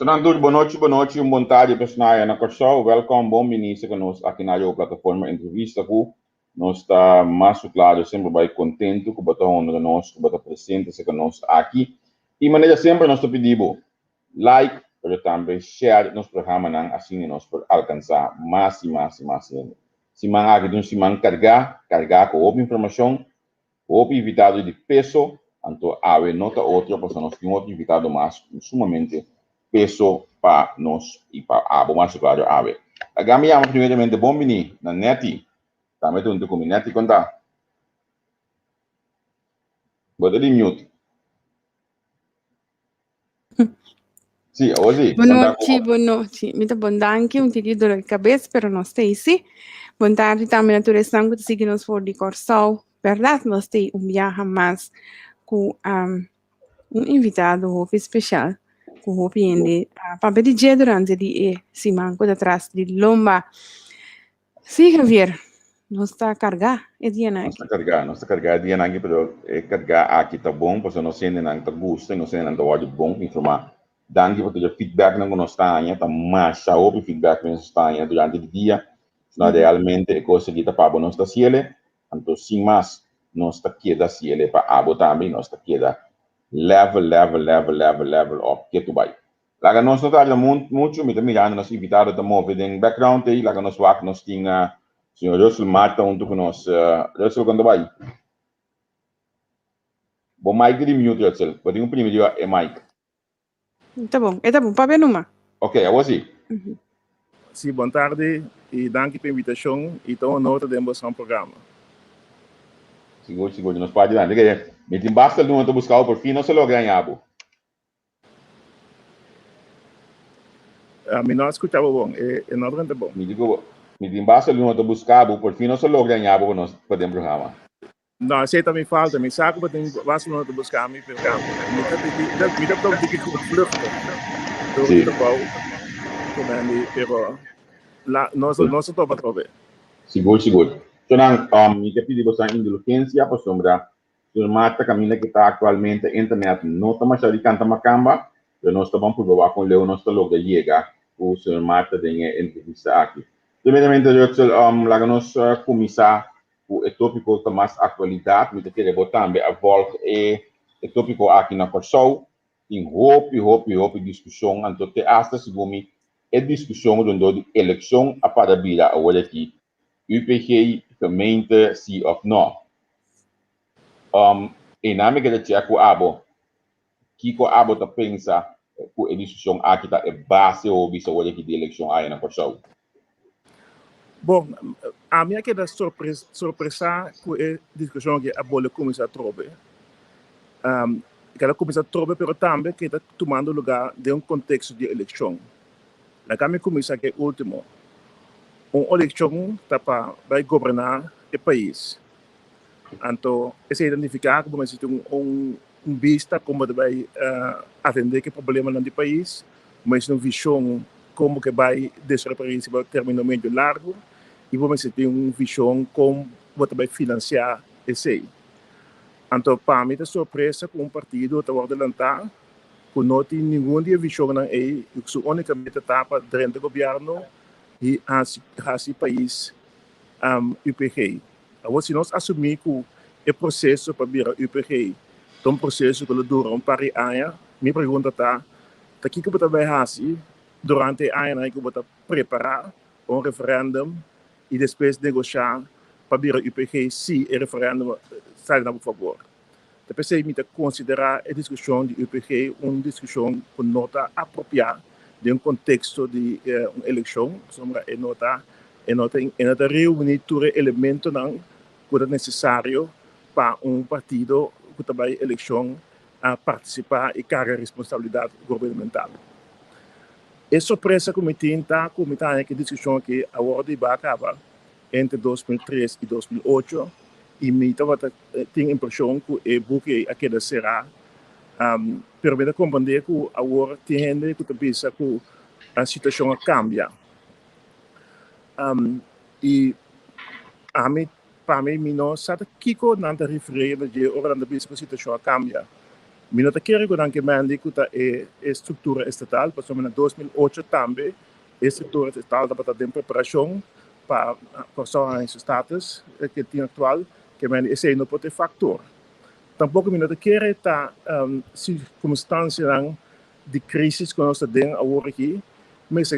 Sonando, boa noite, bom tarde, pessoal. Na Corsol, welcome, bom ministro conosco aqui na plataforma entrevista com nós está mais claro, sempre vai contente com o botão conosco, com o presente conosco aqui. E maneira sempre nós pedimos like, mas também share nosso programa, assim nós por alcançar mais e mais e mais. Se man aqui se man carregar com outra informação, outro invitado de peso, então ave nota outro, porque nós temos outro invitado mais sumamente peso para nós e para a mais claro ave. Agora me chamo primeiramente bom menino na neti, também tenho com neti contar. Bota de mute. Sì, così. Boa noite. Muito bom dia, um tido dor de cabeça, pero nós temos. Boa tarde também, natureza, que siga nos for de Corsol. Verdade, nós temos viaje mais com invitado especial, com o piende, para pedir durante a semana, quando atrás de Lomba. Sim, Javier, nós está a carregar, é dia não está carregar, dia aqui, pero carregar aqui tá bom, porque nós temos não tá gosto, nós temos não tá ódio bom, informar. Danke porque o feedback não nós está aí, tá mais o feedback que nós está aí durante o dia, nós realmente é coisa que tá para nós está ciele, então sim mais nós está queda ciele para abo também, nós está queda level up que tu vai. Lá nós não tá muito, me mirando nós invitado a mover em background aí, lá nós work nós tinha senhor Russell Mata untuk nós, Russell quando vai. Bom, Mike de mute Russell, pode primeiro é Mike. Tá bom, para ver numa. Ok, eu assim. Sim, boa tarde e danke pela invitação e estou nota de emoção programa. Seguro, nós pode dar. Me tem basta de não buscar por fim, não se logra ganhar. A mim não escutava bom, é não é bom. Me tem basta de não buscar por fim, não se logra ganhar para nós podemos programa. Não, sei também falta, me saco para tem basta não buscar me programa. Me tá todo de que fluxo. Sim. Comando, pero lá nós tô para trover. Seguro. Então, me pedi você indulgência para sombra. O mata caminha que está atualmente internet não está mais ali canta macamba, pero nós estamos por provar com o Leo, nós estamos logo chega o senhor mata de entrevista aqui. Primeiramente, lá nós começar o tópico que mais atualidade, me queria botar também a volta é o tópico aqui na Corsol, em hope discussão, então te hasta segundo é discussão de eleição a para vir a olhar aqui, UPG gemeente sim of não. Em nome que de Tiago Abo, que o Abo tá pensa que a discussão aqui tá é base ou bisa olhar aqui de eleição aí na Corsol. Bom, a minha que da surpresa com a discussão que a bola começa a trover. Que ela começa a trover, mas também que está tomando lugar de contexto de eleição. Na caminho começa que último, eleição tá para vai governar o país. Então, esse identificar como se tem vista como vai atender que problema no país, mas uma visão como que vai deixar para esse termino médio largo e vamos ter uma visão como vai financiar esse. Então, para mim, é surpresa com partido que vai adelantar, que não tem nenhuma visão aí, que a única etapa dentro do governo e esse país UPG. Agora, se nós assumir que o processo para virar UPG é um processo que dura um par de anos, minha pergunta está, o que você vai fazer durante a ano que você preparar referendum e depois negociar para virar UPG se o referendum sai a favor. Depois você me considerar a discussão de UPG uma discussão com nota apropriada de contexto de uma eleição, é nota reunir todos os elementos que é necessário para partido que vai eleição a participar e carregar responsabilidade governamental. É surpresa que me tem que discussão que a ordem vai acabar entre 2003 e 2008 e me tem a impressão que o buque aqui será para compreender que agora tem gente que pensa que a situação cambia. E para mim não sabe que não está referindo de hora da situação cambia. Mi nota quiere que mandi que estrutura estatal, por ejemplo, en 2008 también, estrutura estatal está en preparación para personas en status que tiene actual, que mandi ese no puede factor. Tampoco mi nota quiere esta circunstancia de crisis que nós temos agora aqui, mas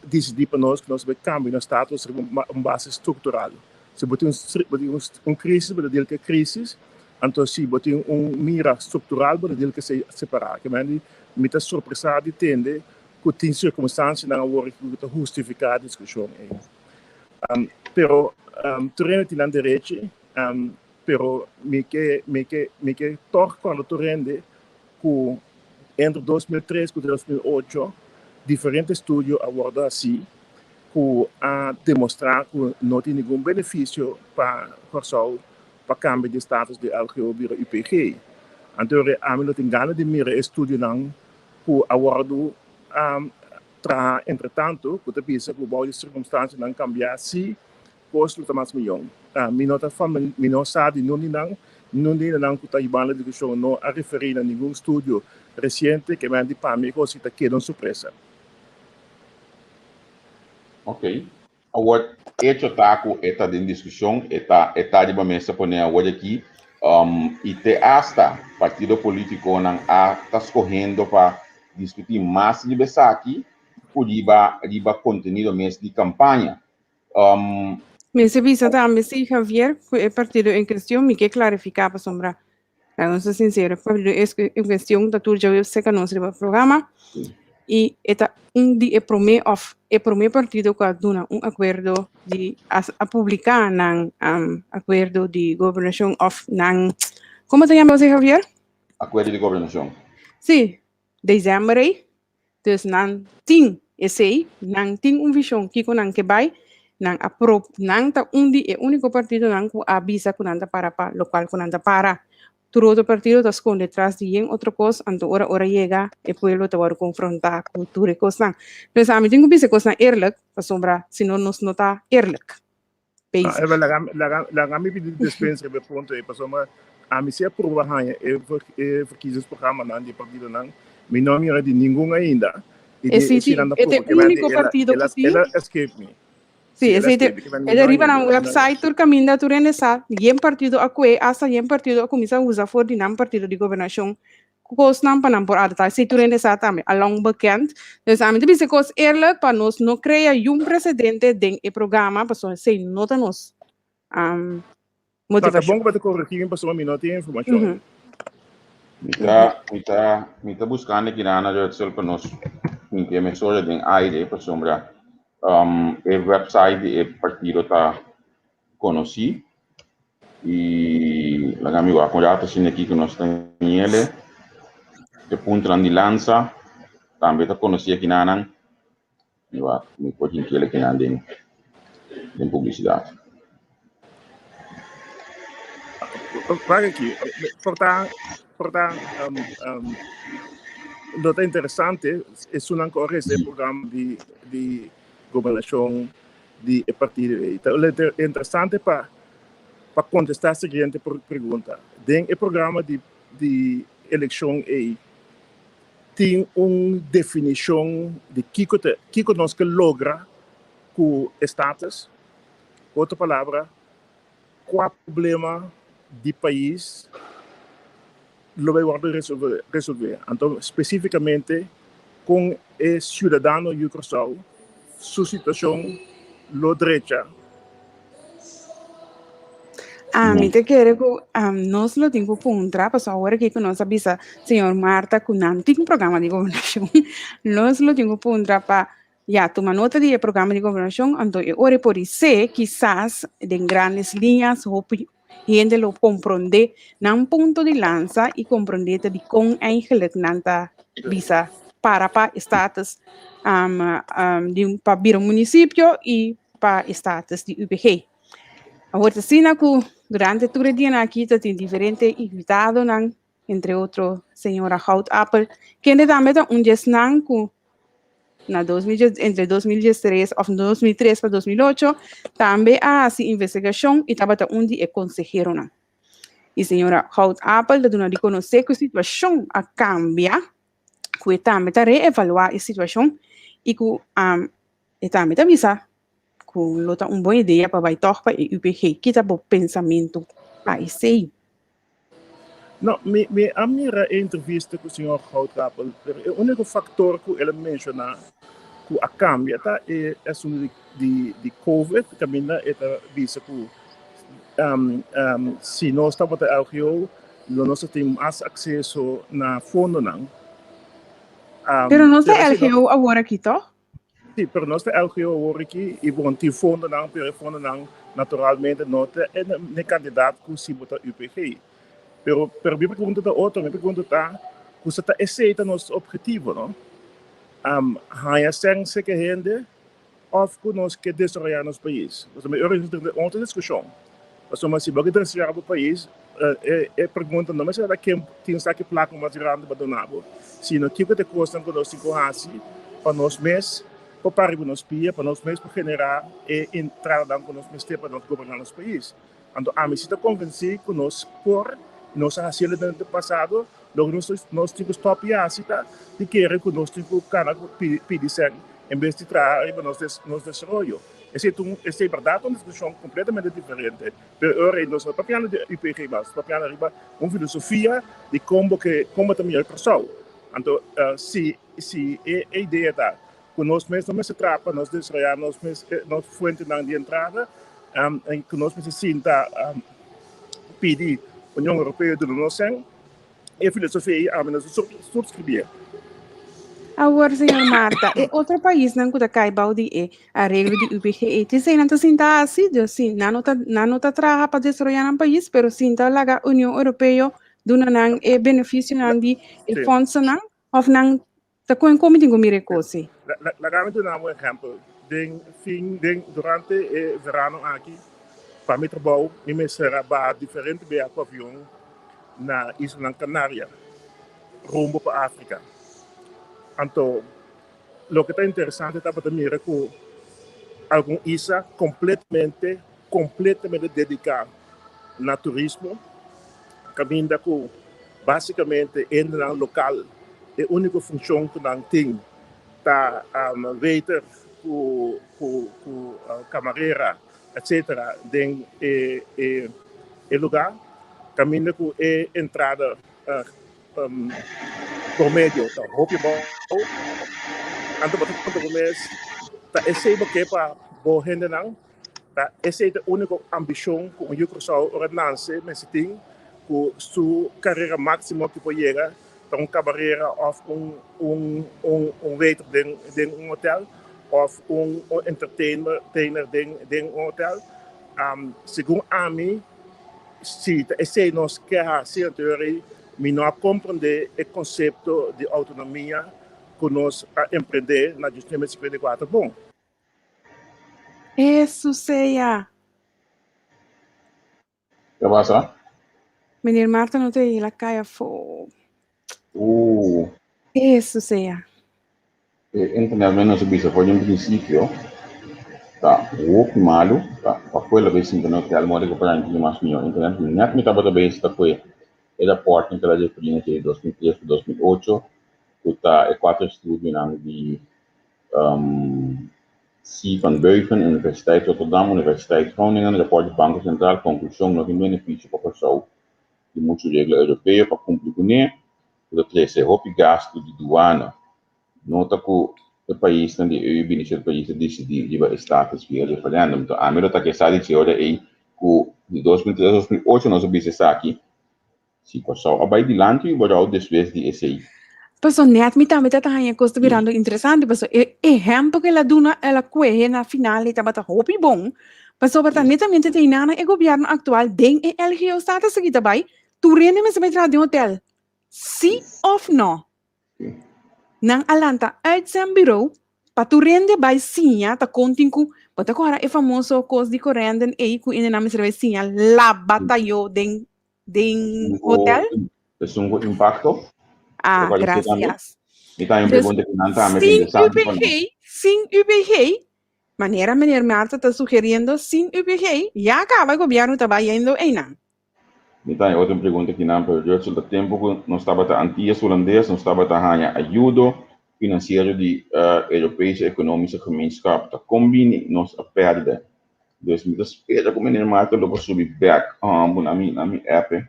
decidi para nós que nós vamos cambiar no status uma base estrutural. Se botar crise, para dizer que é crise, então se botar mira estrutural, para dizer que se separar. Que me está surpresa de entender que tem circunstâncias na hora que justificar a discussão. Pero terreno tem direito, pero me que toca quando terreno que entre 2003 e 2008 diferentes estudos abordan assim que a demonstrar que não tem nenhum benefício para o cambio de status de LGO vira UPG. Então, a mim não tem ganas de mirar estudo não que abordo entretanto, que pensa que o balde de circunstâncias não cambiar assim, custo está mais melhor. Mi nota fama, mi não sabe, não que está ibando de discussão, não a referir a nenhum estudo recente que me ande para mim, que está quedando surpresa. Ok. Agora, este taco está em discussão, está de mesa por agora aqui, e te hasta partido político não está escorrendo para discutir mais de besa aqui, por riba contenido mesmo de campanha. Me se visa também, se Javier, o partido em questão, me quer clarificar para sombra. Não sou sincero, o partido em questão da turja eu sei que não se programa. E eta é primeiro partido que dá acordo de a publicar acordo de governação of como se chama você, Javier? Acordo de governação. Sim, dezembro aí. Dus tem esse tem visão que que vai aprove tá é o único partido que avisa que não para local que não para. Todo outro partido está escondido detrás de outra coisa, então hora chega e o povo te vai confrontar com tudo isso. Mas a mim tenho que pensar que é eerlijk, para sombra, se não nos nota eerlijk. La gami pedi dispensa per ponto e passoma a mim se aprova verkiezingsprogramma não de partido não, mi nome era de nenhum ainda. É o único partido que ela escape me. Sim, ele arriva na website tur caminha tur nessa, yen partido a que asa yen partido a começa a usar for de partido de governação. Kos nam pa nam por adta, se tur nessa também, along bekend. Dus a mim de bise kos eerlijk para nós não cria precedente den e programa, para so sei nota nos motivação. Tá bom para corrigir para so mi não tem informação. Mita buscando aqui na área de para nós, que me soja den aire para sombra. El website del partido está conocido y la amigo acordado sin aquí que nos está niele de punto de lanza también está conocido aquí nanan y va mi coche quiere que anden en publicidad. Para aqui, portanto, nota interessante é ancora esse programa de governação de partido. Então, é interessante para contestar a seguinte pergunta. Dentro do programa de eleição tem uma definição de que nós que logra com o status. Outra palavra, qual problema do país lo vai resolver. Então, especificamente, com o cidadão ucraniano, sua situação, lo derecha. Me te quero que nós lo tenho puntra, para agora que nós avisa, senhor Marta, que não tem programa de governação. Nós lo tenho puntra para tomar nota do programa de governação, então, ora por isso, quizás, de grandes linhas, gente lo compreende num ponto de lança e compreende de com eigenlijk nanta visa para status de para município e para status de UPG. Agora sim que durante todo o dia aqui tem diferentes invitados, entre outros senhora Hout Apple, que também tem gestão que entre 2013 ou 2003 para 2008 também há essa investigação e estava onde é consejero. E senhora Hout Apple, da dona reconocer que a situação a cambia, que também está reevaluar a situação e que também avisa que lota uma boa ideia para vai tocar para o UPG, que está bom pensamento a esse. Não, a minha entrevista com o senhor Hout Apple, o único fator que ele menciona que a cambia tá é assunto de COVID, que também é visa que se nós estamos a LGO, nós temos mais acesso na fundo não. Pero não sei LGO agora aqui, tá? Sim, pero nós temos LGO agora aqui e bom tem fundo não, pero fundo não naturalmente não é candidato que se bota UPG. Pero minha pergunta é outra, minha pergunta está, você está aceita nosso objetivo, não? Há chance que rende ou que nós que destruir nosso país. Você me outra discussão. Mas se você destruir o país, pergunta não, mas será que tem que placa uma tirada de abandonado? Se não tiver que custa que nós temos para nós mesmos, para parar nos pia, para nós mesmos para generar e entrar com nós mesmos para nós governar nosso país. Então, a mim se está convencido que nós por nós fazíamos no passado, logo nós temos que stop a cita de que nós temos que pedir sangue em vez de trazer para nós desenvolver. Essa é verdade, uma discussão completamente diferente. Pero nós estamos falando de IPG, nós estamos falando de uma filosofia de como também é pessoal. Então, se a ideia está que nós mesmos não se trata, nós desenvolver nós fonte de entrada, que nós precisamos pedir União Europeia do Noção, e a filosofia a menos subscrever. Agora, senhor Marta, é outro país não que cai balde a regra de UPG. Te sei não te sinta assim, sim, não tá trabalha para destruir um país, pero sinta lá a União Europeia do não é benefício não de fundos não, ou não tá com como tem como recosi. Lagamente um exemplo, durante o verão aqui. Para mim trabalho, me será diferente de avião na Isla Canária, rumo para a África. Então, o que está interessante é para mim que alguma isla completamente dedicada ao turismo, caminho que basicamente é no local, é a única função que não tem, está waiter, camareira, etc. Den lugar, caminho que é entrada por meio da roupa bom. Então, para começar, tá esse é que para boa gente não, tá esse é a única ambição que o Microsoft ordenança, mas tem que sua carreira máxima que pode chegar, para uma camareira ou waiter de hotel. Of entertainer de hotel. Segundo a mim, se nós queremos teoria, não compreender o conceito de autonomia que nós empreender na Justiça 54. Bom. Isso seja. O que passa? Menina Marta não tem lá caia fogo. Isso seja. Internamente se bisa pode princípio tá o que malo tá para foi la vez internet que almoço que para gente mais melhor internet net me tava também está foi é da porta em que ela definiu que 2003 2008 tá é 4 estudos de C van Beuven Universiteit Rotterdam Universiteit Groningen rapport Banco Central conclusão não tem benefício para a pessoa de muitas regras europeias para cumprir com ele o que é roupa gasto de doana nota que o país tem de beneficiar o país decidir de status via referendum. Então, a melhor que está dizendo é que de 2003 2008 nós observamos aqui se passou a baixo de lante e bora desvés de esse. Pessoal, net me também tá aí coisa virando interessante, pessoal. Exemplo que ela duna ela coe na final está bata hopi bom. Pessoal, bata netamente tem nada o governo atual den e LGO status aqui também. Tu rende mas vai trazer de hotel. Sim ou não? Nang alanta uit zijn bureau, paturende bij Sinha, ta continu, bota agora é famoso coisa de correndo e que ainda não me serve Sinha, la batalhou den hotel. É um impacto? Gracias. Então, pergunta que não está Sin UPG, maneira meneer Marta está sugerindo sin UPG, já acaba o governo está indo aí não. Então, outra pergunta aqui não, pero durante o tempo que nós estava a antigas holandês, nós estava a ganhar ajuda financeira de Europese Economische Gemeenschap, te combine nos a perda. Dus met de speler kom in de markt lopen subir back na minha app.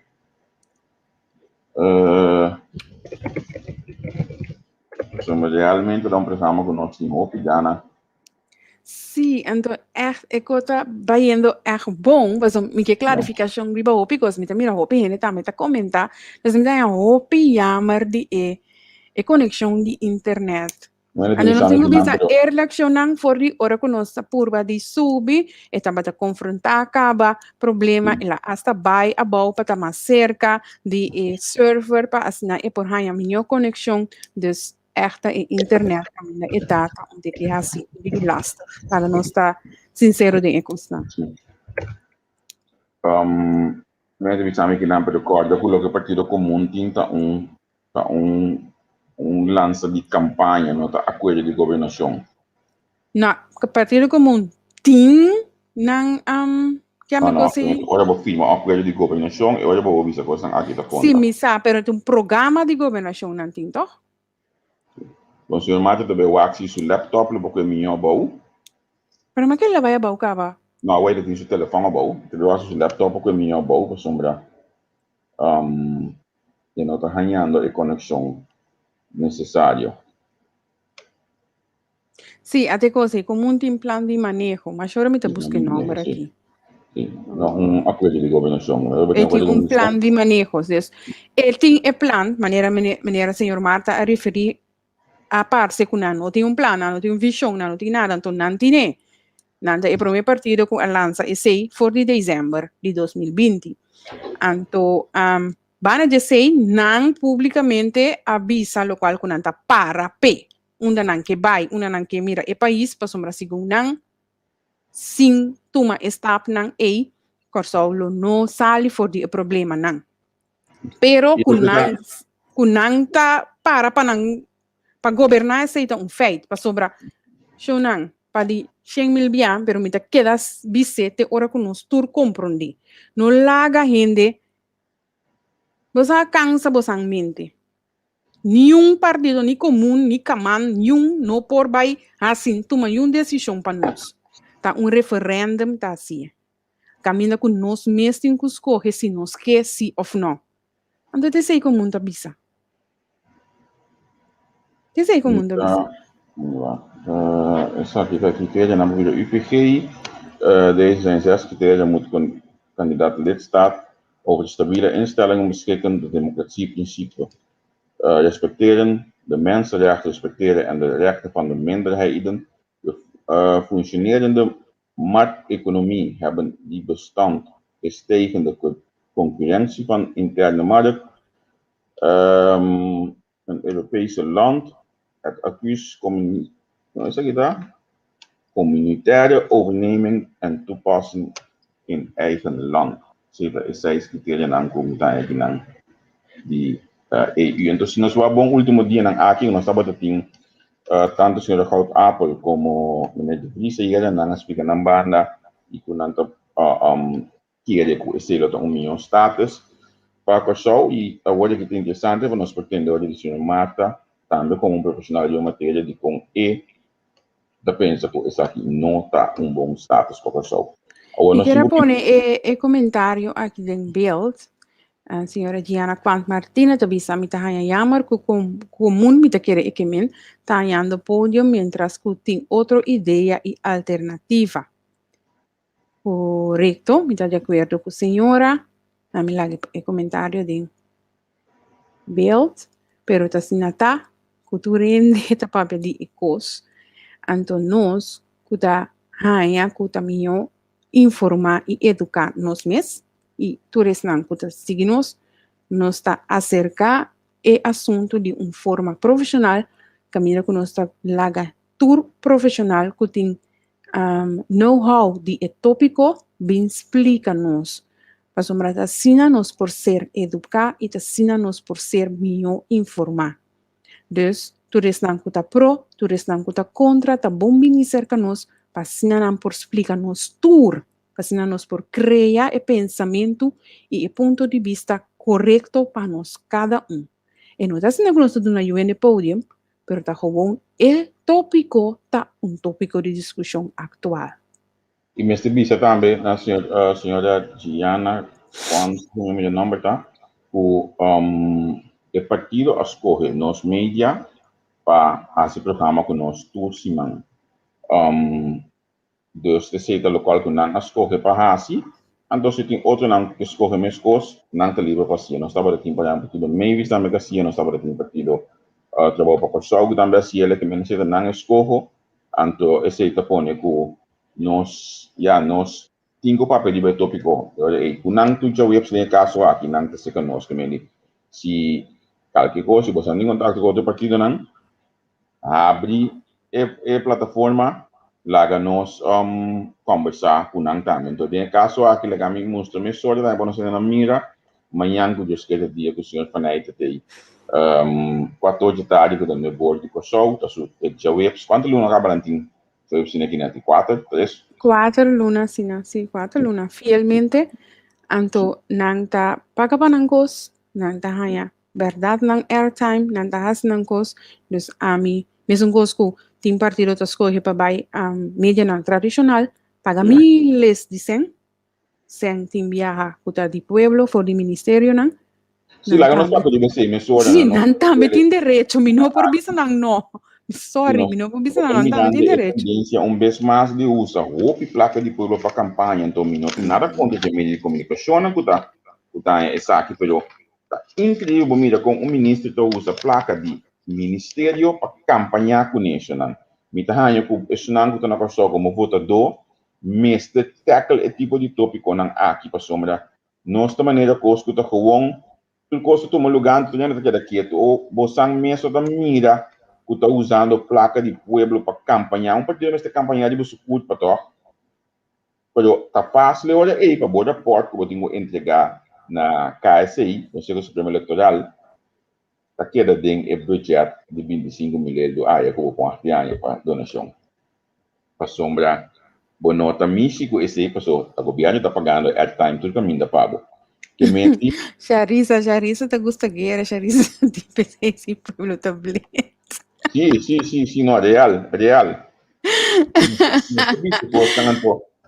Somos realmente dan programa que nós temos op Ghana. Sim, então eu estou vendo bom, mas minha clarificação riba hopi, cos mita mira hopi, ele também tá comentar, mas mita é hopi jammer de conexão de internet. Ano nós temos bisa relacionar for di ora que nós purba di subi e também tá confrontar acaba problema ela hasta vai a bau para mais cerca de server para assinar e por hanha minha conexão dus echte internet e data onde que assim de lastig para nós tá sincero de ecosna. Nós devemos saber que não pode acordar com o que o Partido Comum tinha lança de campanha no acordo de governação. Na Partido Comum tem nang que a não, agora vou firmar acordo de governação e agora vou ouvir essa coisa aqui da ponta. Sim, misa, pero tem programa de governação não tem, toch? O senhor Marta também o access seu laptop lo porque minha bau. Pero mas que ela vai a bau cava? Não, agora tem seu telefone bau. Também o seu laptop porque minha bau para sombra. E não tá ganhando a conexão necessária. Sim, até coisa, como um tem plano de manejo, mas agora me tá buscando número aqui. Sim, não acordo de governação. Ele tem plano de manejo, ele tem plano, maneira senhor Marta a referir a parte que não tem plano, não tem visão, não tem nada, então não tem. Nanta o primeiro partido com a lança é 6 de dezembro de 2020. Então, van a sei não publicamente avisa lo qual com nanta para p. Una não que vai, una não que mira e país para sombra segundo não sim toma stop não e corsolo no sali for di problema não. Pero com não tá para não para governar aceita feito para sombra show não para di 100.000 bian, pero mita quedas bisete ora con nos tur comprendi. No laga gente, bosa cansa bosang mente. Nenhum partido, ni comum, ni caman, nenhum, no por vai assim, toma uma decisão para nós. Tá referendum, tá assim. Caminha com nós mesmos que escolhe se nós quer sim ou não. Então, te sei como tá bisa. Te sei como tá bisa. Essa criteria na medida UPG, deze zijn 6 criteria moet kandidaat lidstaat over de stabiele instellingen beschikken, de democratieprincipe respecteren, de mensenrechten respecteren en de rechten van de minderheden. De functionerende markteconomie hebben die bestand is tegen de concurrentie van interne markt. Een Europese land, het accuus communitaire overneming en toepassing in eigen land. Zeker is 6 criteria ng communitaire ng di EU. Entonces, nos va bom último dia ng aking, nós estamos ating tanto Sr. Goud Apple como meneer De Vries hier ng speaker ng banda e kung nanto kaya ko estilo tong minhong status para o show e agora que é interessante, nós pretendemos a Sr. Marta também como profissional de matéria de com da pensa que essa aqui não está bom status para o show. Eu quero pôr comentário aqui em beeld. A senhora Diana Quant Martina também está me jammer que comum me quer que men está no pódio mientras que tem outra ideia e alternativa. Correto, me está de acordo com a senhora. A me lá o comentário de beeld, pero está assim nata culturende tá papel de ecos. Então nós que tá hanya que tá minho informar e educar nós mesmos e todos não que tá seguindo nós está acerca e assunto de forma profissional caminho que nós está laga tour profissional que tem know-how de tópico bem explica nos para sombra assina nos por ser educar e assina nos por ser melhor informar. Dus todos não que tá pro, todos não que tá contra, tá bom bem cerca nos para assina não por explicar nos tour assim nós por criar o pensamento e o ponto de vista correto para nós cada E não está sendo que nós estamos na UN podium, pero está gewoon o tópico tá tópico de discussão atual. E Mr. Bisa também, a senhora Gianna, quando o nome tá, o partido escolhe nos mídia para esse programa que nós torcemos. Dus de zeta local que não escolhe para assim, então se tem outro não que escolhe mais coisas, não te livre para assim. Nós estamos aqui para partido meio também que assim, nós estamos aqui partido trabalho para pessoal que também assim, ele que menos zeta não escolhe, então esse zeta põe que nós tinha papel de tópico. O não tu já webs nem caso aqui não te seca nós que menos se qualquer coisa, você não contato com outro partido não, abre a plataforma laga nós conversar com nang também. Então, tem caso aqui laga me mostra me sorte da boa na mira, amanhã que eu esqueci dia que o senhor Fanaita tem 14 tarde que do meu board de pessoal, tá su já webs quanto luna cabalantin. Foi o aqui na 4, 3. 4 lunas, sim, 4 lunas. Fielmente, anto nang ta pagkapanangkos, nang ta haya verdad nang airtime, nang ta has nang kos, dus ami, mesmo ko tim partido to escolhe para vai media nang tradicional, paga miles de sen tim viaja kuta di pueblo, for di ministerio nang. Sì, la conosco di você, me suona. Sì, nang ta metin derecho, mi no por bisa nang no. Sorry, mi no por bisa nang ta metin derecho. Vez mais de usa roupa e placa de pueblo para campanha, então mi não tem nada contra de meio de comunicação, que tá essa aqui, pero tá incrível, mira, com o ministro que usa placa de ministério para campanhar com isso, não. Me tá hanya com isso não que tá na pessoa como votador, mas de tackle é tipo de tópico não aqui para sombra. Nossa maneira coisa tá gewoon, tu coisa toma lugar, tu não tá quieto, ou você mesmo tá mira que está usando placa de pueblo para campanhar, partido nesta campanha de você curto para tocar. Pero está fácil, olha aí, para boa porta que eu tenho que entregar na KSI, Conselho Supremo Eleitoral, está queda de budget de 25 milhões de reais que eu vou pôr para donação. Para sombra, boa nota, México, esse aí passou, o governo está pagando airtime, tudo caminho da pago. Charissa, te gusta guerra, Charissa, tipo esse pueblo também. Sim, não, real.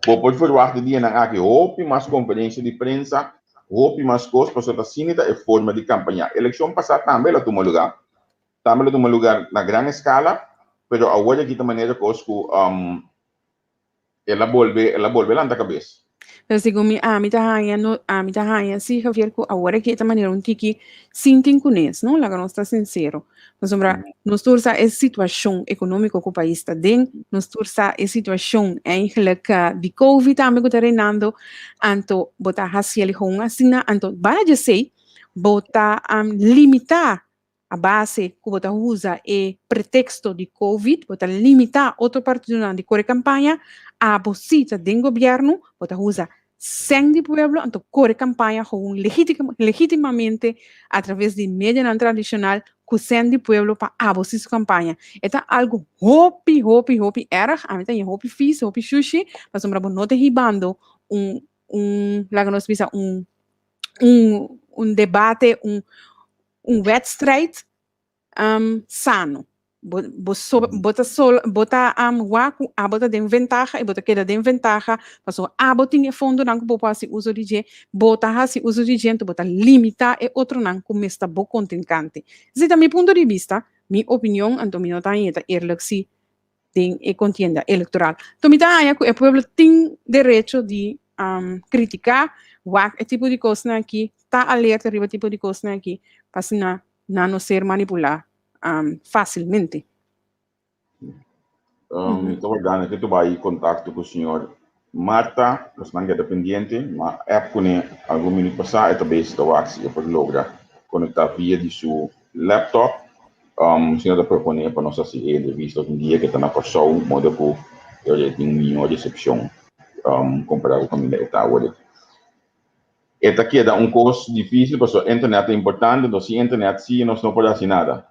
Pode falar de dia na aqui, houve mais conferência de prensa, houve mais coisas, para a cínita é forma de campanha. Eleição passada também ela tomou lugar na grande escala, mas agora aqui de maneira que ela volve lá na cabeça. Pero sigo mi haya si Javier ko agora que esta maneira tiki sintin kunes, no? Laga nós está sincero. Mas sombra, nós tursa é situação econômica que o país está dentro, nós tursa é situação eigenlijk de COVID também que está reinando, anto bota hasiel hong asina, anto para de sei, bota limitar a base que bota usa é pretexto de COVID, bota limitar outro partido de core campanha, a bolsita do governo, bota usa sem de pueblo, então core campanha com legitimamente através de mídia não tradicional, com sem de pueblo para a bolsita campanha. É algo hopi erg, a mim tem hopi fish, hopi sushi, mas sombra não te ribando lá que nós visa debate, wedstrijd sano. Bota waku abota de ventaja e bota queda de ventaja, passou abotinha fundo não que pode uso de gente, bota hasi uso de gente, bota limitar e outro não como está bo contrincante. Zita mi ponto de vista, mi opinião, anto mi nota ainda eerlijk si tem e contienda eleitoral. Então mi tá aí que o povo tem direito de criticar wak tipo de coisa aqui, tá alerta riba tipo de coisa aqui, para não ser manipulado facilmente. Estou guardando que tu vai em contato com o senhor Marta, nós não é dependente, mas é porque algum minuto passado, talvez estou aqui para lograr conectar via de seu laptop. O senhor está propondo para nós assistir a entrevista um dia que está na pessoa, modo que eu já tenho melhor recepção comparado com a minha etapa. Esta aqui é custo difícil, porque a internet é importante, então se a internet sim, nós não podemos fazer nada.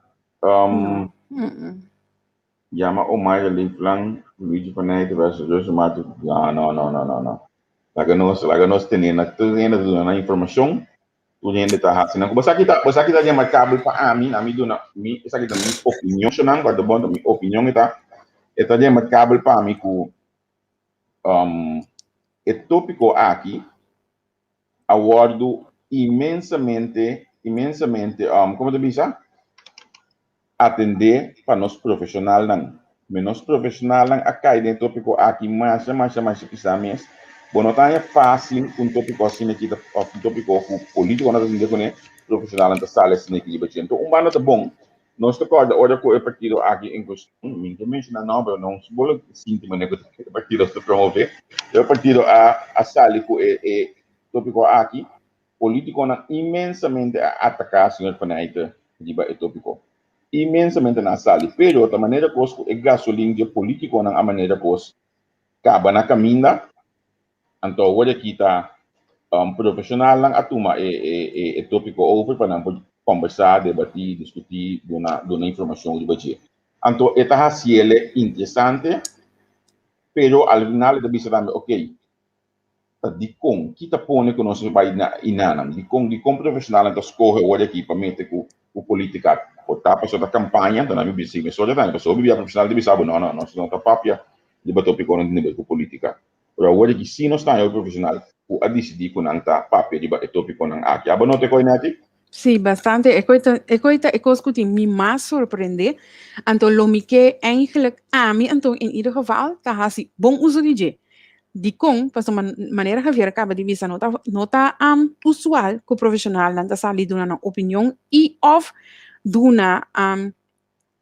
Llama o Maya Linklang, Luigi Panay, versus José Mato. Não. laga nós tendo na informação, tu gente tá assim, basta kita dia marcável para mim dona, mi essa kita minha opinião, senão quando bom minha opinião está dia marcável para mim com o tópico aqui, aguardo imensamente, como te diz, atender para nós profissional não, menos profissional não, acá tem tópico aqui mais quizá mais, bom, não é fácil tópico assim aqui, tópico político, não é com profissional não sala assim aqui, então bano tá bom, nós tocamos a com o partido aqui em questão, minha mencionar não se bolo sinto maneiro que o partido se promover, o partido a sala com o tópico aqui, político não imensamente atacar senhor Panaita, de tópico imensamente na sala, pero da maneira que o gasolina de político na maneira que acaba na caminha, então agora aqui está profissional lang atuma e tópico over para não conversar, debater, discutir, dar informação de budget. Então esta haciele é interessante, pero al final da bisa também, ok, di kong kita pone que nós vai na inanam, di kong profissional então escolhe agora aqui para meter com o política o tapa só da campanha, então não bisa me só da então só bibia profissional de bisa não nós não tá papia de tópico não nível com política. Pero agora que se nós está o profissional o a decidir com não tá papia de tópico não aqui. Aba não te conhece? Sí, bastante. Ik me más sorprende. Anto lo mi que eigenlijk a mí, anto in ieder geval, ta hasi bon uso di je. Di con, pas maneira que vier acaba de visa nota usual co profissional nanta sali duna na opinião e of duna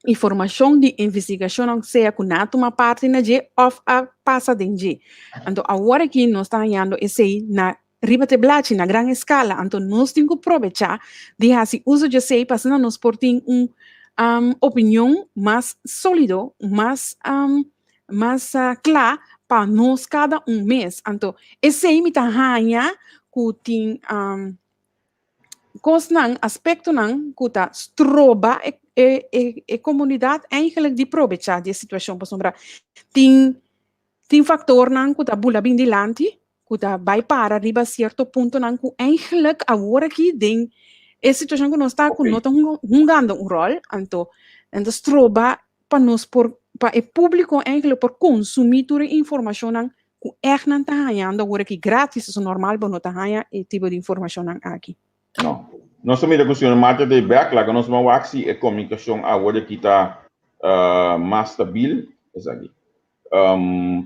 informação de investigação seja com uma parte na je of a passa den je. Anto agora aqui nós está ganhando esse na ribate blachi na gran escala, então nós temos que aproveitar de assim uso de sei para nós portem opinião mais sólido, mais clara para nós cada mês. Então esse aí me tá ganha que tem coisa aspecto não que tá stroba e comunidade eigenlijk de aproveitar de situação para sombra tem factor não que tá bula bem dilante que vai para arriba a certo ponto não que eigenlijk agora aqui tem a situação que nós está com nós jogando rol então stroba para nós para o público eigenlijk por consumir toda a informação não que echt não está ganhando agora aqui grátis é normal para nós tá ganhando esse tipo de informação não aqui. Não. Nós também com o senhor Marta de backlog nós vamos axi a comunicação agora que está mais stabil, aqui.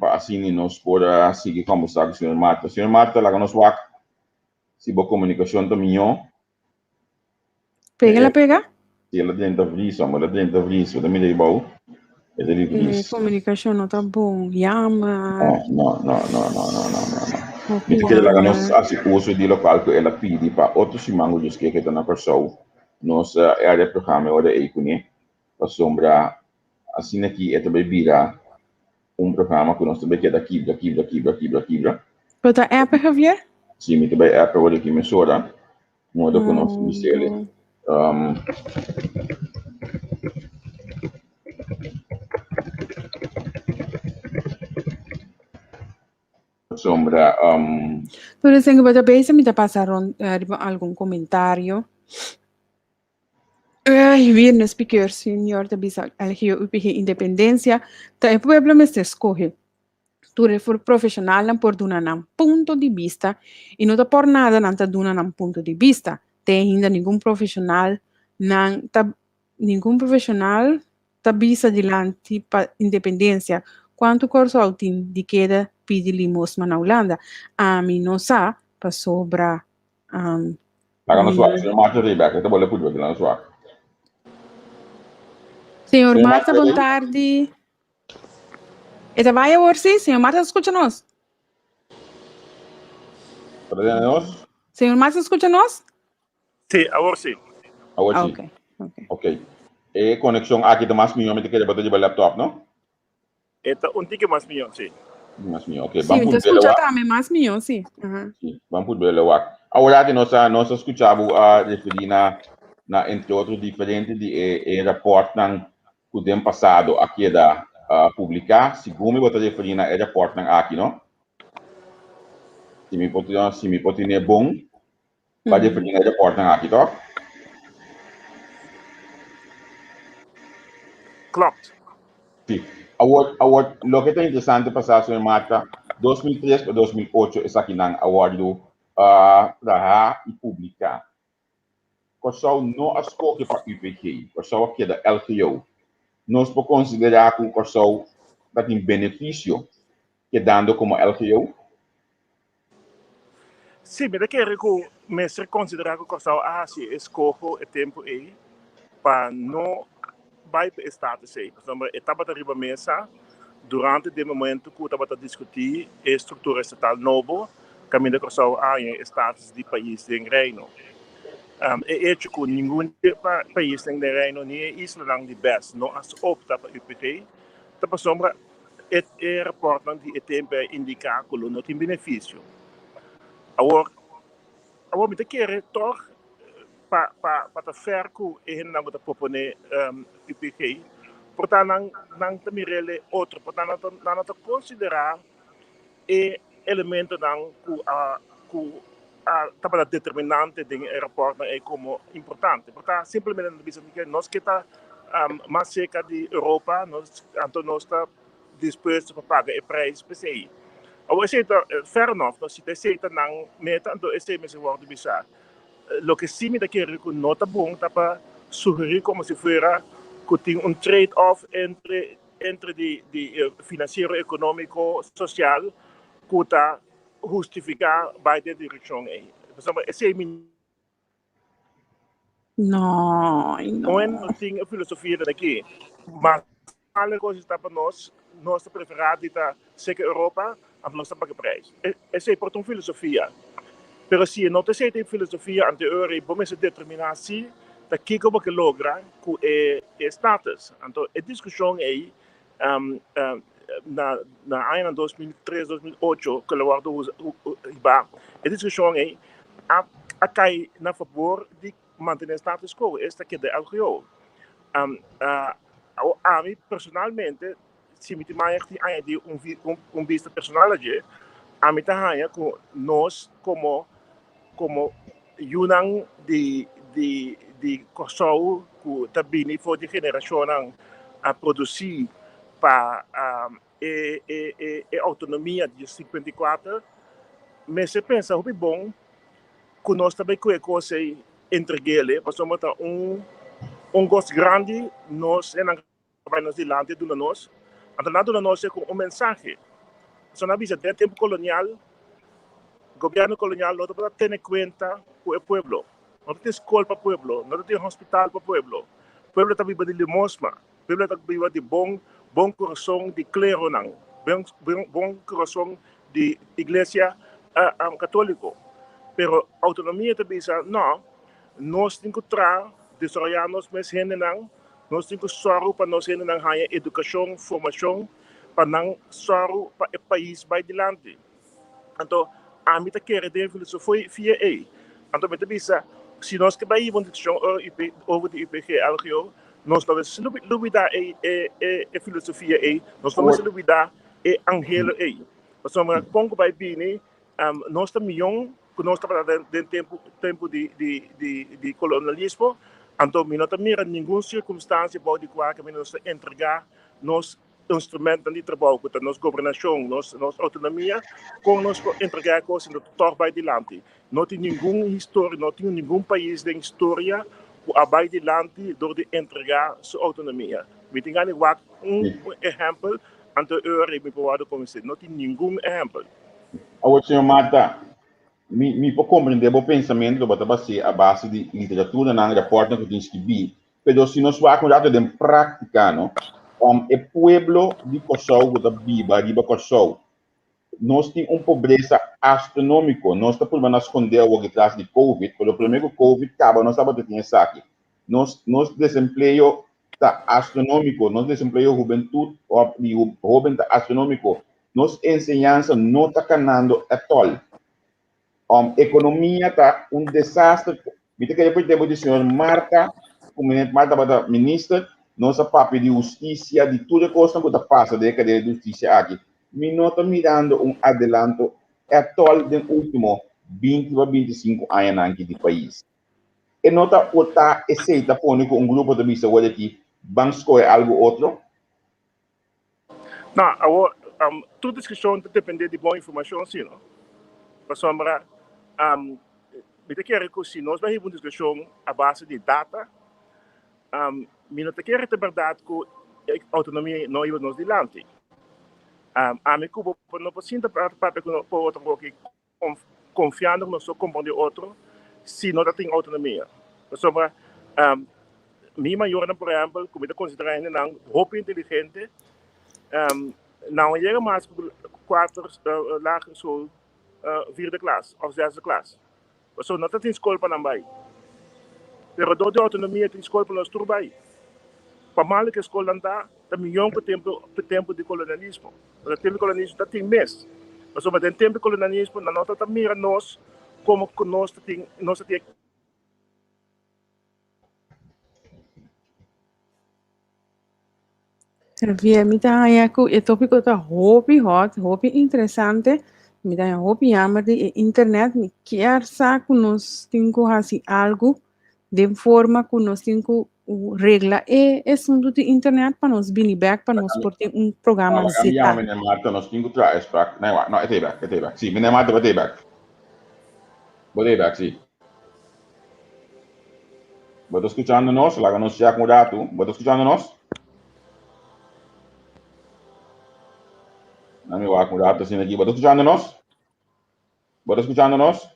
Para assim nós poder seguir conversar com o senhor Marta. O senhor Marta, lá nós vamos se a comunicação também Pega? Se ela dentro da visa, mas ela dentro da visa, também é bom. Comunicação não tá bom, llama. Não. Me que lá nós assim uso de local que ela pede para outros imangos que está na pessoa. Nossa área programa ora aí com ele. Para sombra assim aqui é também vira programa que nós também quer quebra. Para a app, Javier? Sim, me também app ora aqui me sora. Modo que nós dizemos. Sombra. Por exemplo, para ver me passaram algum comentário. Vir speaker, senhor, da bisa algio UPG independência, tá o problema é escolher. Tu for profissional não por duna um ponto de vista e não tá por nada não tá duna um ponto de vista. Tem ainda nenhum profissional tá bisa dilante para independência. Quanto curso autim de queda pede limosma na Holanda, a mim não sa para sobra. Lá nós vamos, senhor Marta de back, então vou ler por aqui lá nós vamos. Senhor Marta, boa tarde. Esta vai a sim, senhor Marta, escuta-nos. Senhor Marta, escuta-nos? Sim, agora sim. Ok. E conexão aqui da mais milhão, me quer botar de laptop, não? Esta tique mais milhão, sim. Mais milhão, ok. Sim, então escuta também mais milhão, sim. Sim, vamos por bela wak. Agora que nós escutamos a referir na entre outros diferentes de rapport que tem passado aqui da publicar, segundo me botar referir na rapport aqui, não? se me pode ter bom, para definir a reporte aqui, tá? Klopt. Sim. Lo que é interessante passar sobre Marta, 2003 para 2008, essa aqui na award do trabalhar e publicar. Corção não escolhe para UPK, corção aqui da LTO. Nós podemos considerar que o corção tem benefício que dando como LTO? Sim, mas quero que o mestre considerar que o corção se escolhe o tempo aí para não vai para o status aí. Por exemplo, estava arriba mesa durante o momento que estava a discutir a estrutura estatal nova, caminho de corção em status de país em reino. É hecho que nenhum país em reino nem isla de best não as opta para UPT. Então, sombra é reporte de tempo indicar que não tem benefício. Agora me quer toch para fazer que ele não vai proponer UPT. Portanto, não também ele outro, portanto, não considerar e elemento não que estava determinante do aeroporto é como importante. Portanto, simplesmente que nós que está mais cerca de Europa, nós está disposto para pagar o preço para isso. Agora, se é fair enough, se você está não meta, então esse é mesmo o que bisa. Lo que sim me dá que não está bom, está para sugerir como se fosse que tem trade-off entre de financeiro, econômico, social, que está justificar beide direção aí. Esse é não tem a filosofia daqui, mas alle coisas está para nós preferida está seker Europa, a nossa paga preço. Esse é por uma filosofia. Mas se não tem filosofia anterior, vamos determinar se da que como que logra com o status. Então, a discussão aí na ano 2003, 2008, que eu a discussão aí a cai na favor de manter o status quo. Esta que é da LGO. A mim, personalmente, se me tem vista personal, a mim também com nós como unang de Kosovo que também foi de geração a produzir para a autonomia de 54, mas se pensa que é bom que nós também com a coisa entregue, porque nós temos gosto grande, nós vai nos dilante de nós, então nós é com mensagem. Só na visa do tempo colonial, governo colonial não pode ter em conta o povo. Não tem escola para o povo, não tem hospital para o povo. O povo está vivendo de limosna, o povo está vivendo de bom coração de clero, bom coração de igreja católica. Pero a autonomia também diz, não, nós temos que desarrollar nós mesmos, nós temos que sorrir para nós ter educação, formação, para não sorrir para o país vai adiante. Então, a mim quer ter filosofia aí. Então, me dizer, se nós que vai uma discussão over de IPG LGO, nós não vamos duvidar a filosofia aí, nós não vamos duvidar a angelo aí. Mas uma ponto vai vir, nós estamos que nós estamos dentro tempo de colonialismo, então não temos nenhuma circunstância pode que nós entregar nos instrumentos de trabalho, que a nossa governação, nossa autonomia, com nós entregar coisas no total vai adiante. Não tem nenhuma história, não tem nenhum país da história que vai adiante door de entregar sua autonomia. We tem exemplo anterior e me pode conhecer. Não tem nenhum exemplo. Agora, senhor Marta, me pode compreender o pensamento que você vai a base de literatura na reporte que tem que vir, mas se nós vamos cuidar de prática, não? O pueblo de Kosovo, da Biba, de Kosovo, nós temos pobreza astronômica. Nós estamos por esconder o que traz de Covid, porque o primeiro Covid acaba, nós estamos tendo isso aqui. Nosso desemprego está astronômico, nosso desemprego juventude, jovem está astronômico. Nossa ensinança não está canando at all. Economia está desastre. Me tem que depois do senhor Marta, como Marta, ministra, nossa papel de justiça, de tudo que passa da cadeia de justiça aqui. Me não está mirando adelanto é tol do último 20 a 25 anos aqui do país. E nota outra aceita pôr com grupo de missa hoje aqui, vamos escolher algo outro? Não, tudo discussão depende de boa informação, sim, não? Para sombra, me quer que se nós vamos uma discussão à base de data, me não quer ter verdade que a autonomia não é nos dilante. A mim que não posso para com outro que confiando no seu companheiro outro, se não tem autonomia. Para sombra, minha maior, por exemplo, como eu considero não roupa inteligente, não chega mais para 4 lager school, 4e klas of 6e klas. So não tem escola para não vai. Pero door de autonomia tem escola para nós tudo vai. Para mal que a escola não dá, também é tempo de colonialismo. O tempo de colonialismo está tem mês. Mas o tempo de colonialismo não está mira nós como nós tem Javier, mita ayaku e tópico tá hopi hot, hopi interessante. Mita hopi jammer de internet me quer sa nos tinko hasi algo de forma que nós tinko regla e assunto de internet para nós bini back para nós por ter programa Meneer zeta. Marta, nós temos que uitspraak. Nee, wacht, nou, het back. Zie, meneer Marta, wat back? Wat back, zie. Wat escuchando nós, lá nós já com dato. Wat escuchando nós? Não me vá com dato assim aqui. Wat escuchando nós? Wat escuchando nós?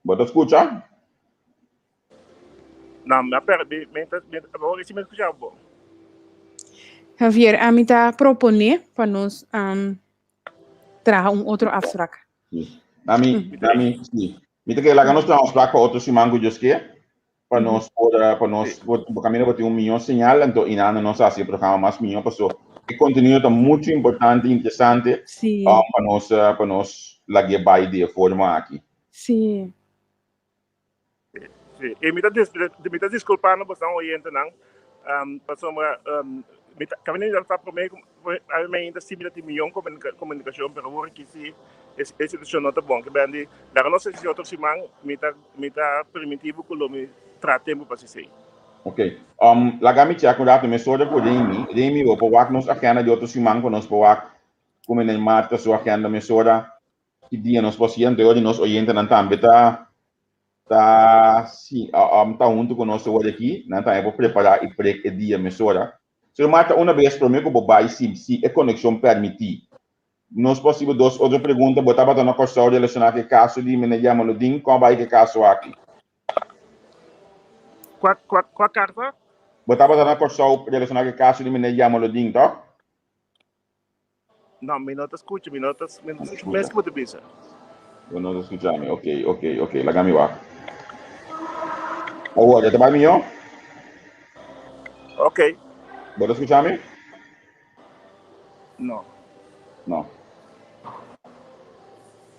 Wat escucha? Não, me perde, agora esse me escuchar bom. Javier, a mita propone para nós trazer outro afspraak. Nami, sim. Mita que lá nós temos afspraak para outro simango just que para nós por caminho para ter milhão sinal, então inana nós assim programa mais milhão pessoa. E conteúdo tá muito importante, interessante para nós lá que vai de forma aqui. Sim. Sim. E me está desculpando por não oriente não. Passamos kami já está por meio ainda similar de milhão comunicação pero agora que se esse situação não tá bom que bem da nossa se outro semana me tá permitivo que lo me trate tempo para se. Ok. Lagami tia com dato me sorda por Demi vou para nos agenda de outro semana com nós para como em março sua agenda me sorda que dia nós possíamos hoje nós oriente não também tá sim tá junto com nós hoje aqui não tá eu vou preparar e para que dia me sorda. Se mata uma vez para mim que vou baixar se a conexão permitir. Nós possível duas outras perguntas botar para na questão relacionada com caso de me chama no din como vai que caso aqui. Qual carta? Botar para na questão relacionada com caso de me chama no din, tá? Não, me não escuta, me mesmo que você pensa. Eu não escutando. Ok. Lagami wa. Oh, já tá bem melhor? Ok. Você escuta-me? Não. Não.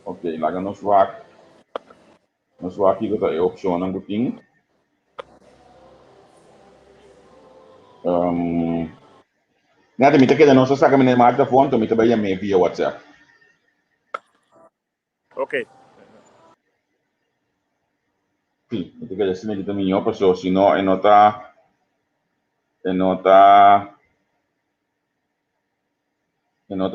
Ok, laga nos wak. Nos wak aqui que é opção não tem. Nada, me tá querendo nossa saca me marca fone, então me tá bem via WhatsApp. Ok. Sim, me tá querendo assim que também eu passo, senão é nota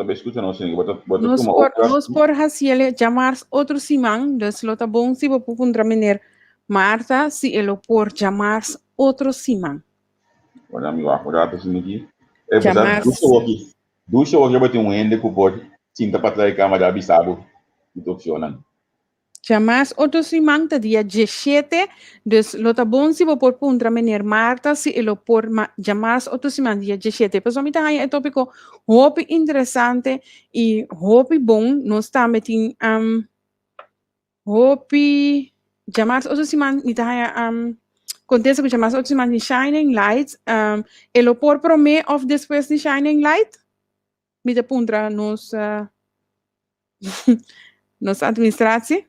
bem escuta não sei, bota Nós por haciele chamar outro simang, dus lo tá bom se vou pundra mener Marta se ele por chamar outro simang. Olha me lá, olha assim aqui. É Chamar duas horas vai ter ende que pode cinta para trás câmera avisado que tô funcionando. chamar outro simang tá dia 17, dus lo tá bom se vou por pundra mener Marta se ele por chamar outro simang dia 17. Pessoal, me tá aí é tópico hope interessante e hope bom, nós tá metin hope chamar outro simang me tá aí contesta que chamar outro simang de Shining Lights, ele por prome of depois de Shining Light, me tá pundra nos nos administratie.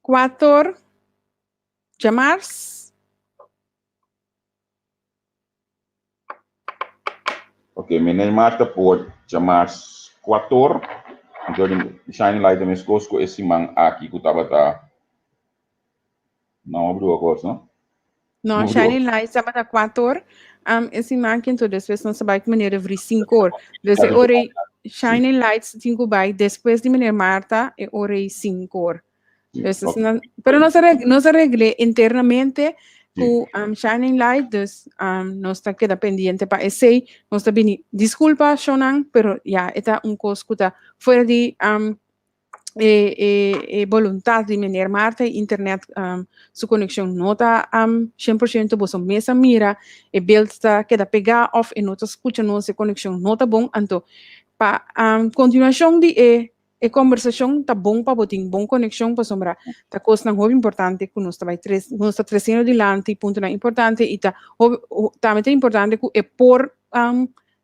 4 de março. Ok, meneer Marta por chamar 4. Então, shining light também escosco esse man aqui que estava não abriu a coisa, não? No, Não shining abriu. light sabat a 4 esse máquina todo depois não sabe que maneira abrir 5 Desde Sabe, ora shining lights 5 by depois de maneira Marta e ora 5 Entonces, ok. pero no se arregle internamente Sim. con shining light, dus no está queda pendiente para ese, no está bien, disculpa, Shonan, pero ya está un cosa fuera de voluntad de meneer Marta, internet, su conexión no está 100%, vos mesa mira, el beeld está queda pegado off y no está escuchando, su conexión no está bon, anto, pa continuación de conversação tá bom para botar bom conexão para sombra tá coisa não importante que nós está crescendo adiante ponto não importante e tá também é importante que é por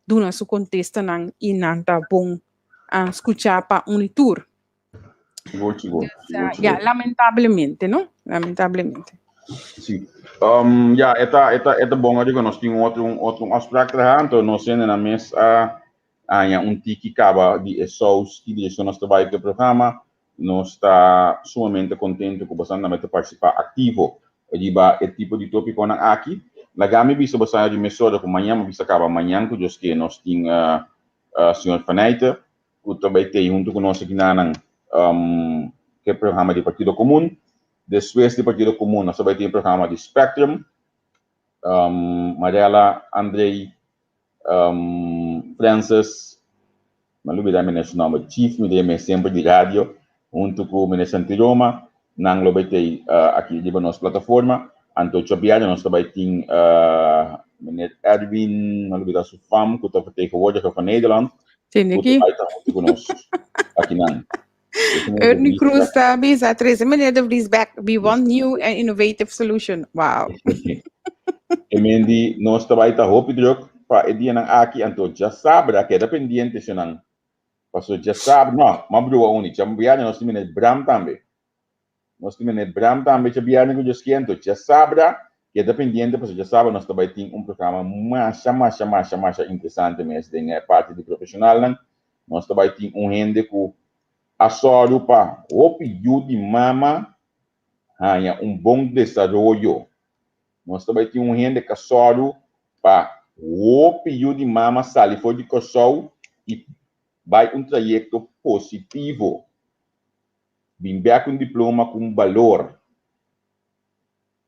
do nosso contexto não e não tá bom escutar para tour Chegou. ya lamentavelmente não lamentavelmente Sim. Ja, esta bom ali que nós tínhamos outro aspecto então nós temos na mesa tiki acaba de SOS que direção nós trabalhamos no programa nós está sumamente contente com bastante participar ativo riba é tipo de tópico na aqui lagami bisa bastante de mesura com amanhã bisa acaba amanhã que just que nós tínhamos senhor Faneita que também tem junto com nós aqui na que programa de Partido Comum depois do Partido Comum nós também tem programa de Spectrum Mariela Andrei Francis, malubida minha nome Chief, me sempre de rádio, junto com o Ministro Antiroma, nang lobetei aqui de nossa plataforma, Anto Chabiano, nós também tem Ministro Erwin, malubida sua fam, que está vertegenwoordiger van Nederland, tem que aqui está junto conosco aqui nang. Ernie Cruz está bisa 13 minutes of this back be one new and innovative solution wow E mendi nós também está hope druk para dia nang aqui Anto já sabe que é dependente se nang Paso já sabe, não, mas bro a única, já nós temos Bram também. Nós temos Bram também, já que eu esquento, já sabe que é dependente, paso já sabe, nós também temos programa mais interessante mesmo, tem parte de profissional, nós também temos gente que assoro para o pedido de mama, há bom desenvolvimento. Nós também temos gente que assoro para o pedido de mama, sair fora de coçol e vai trajeto positivo. Bimbear com diploma com valor.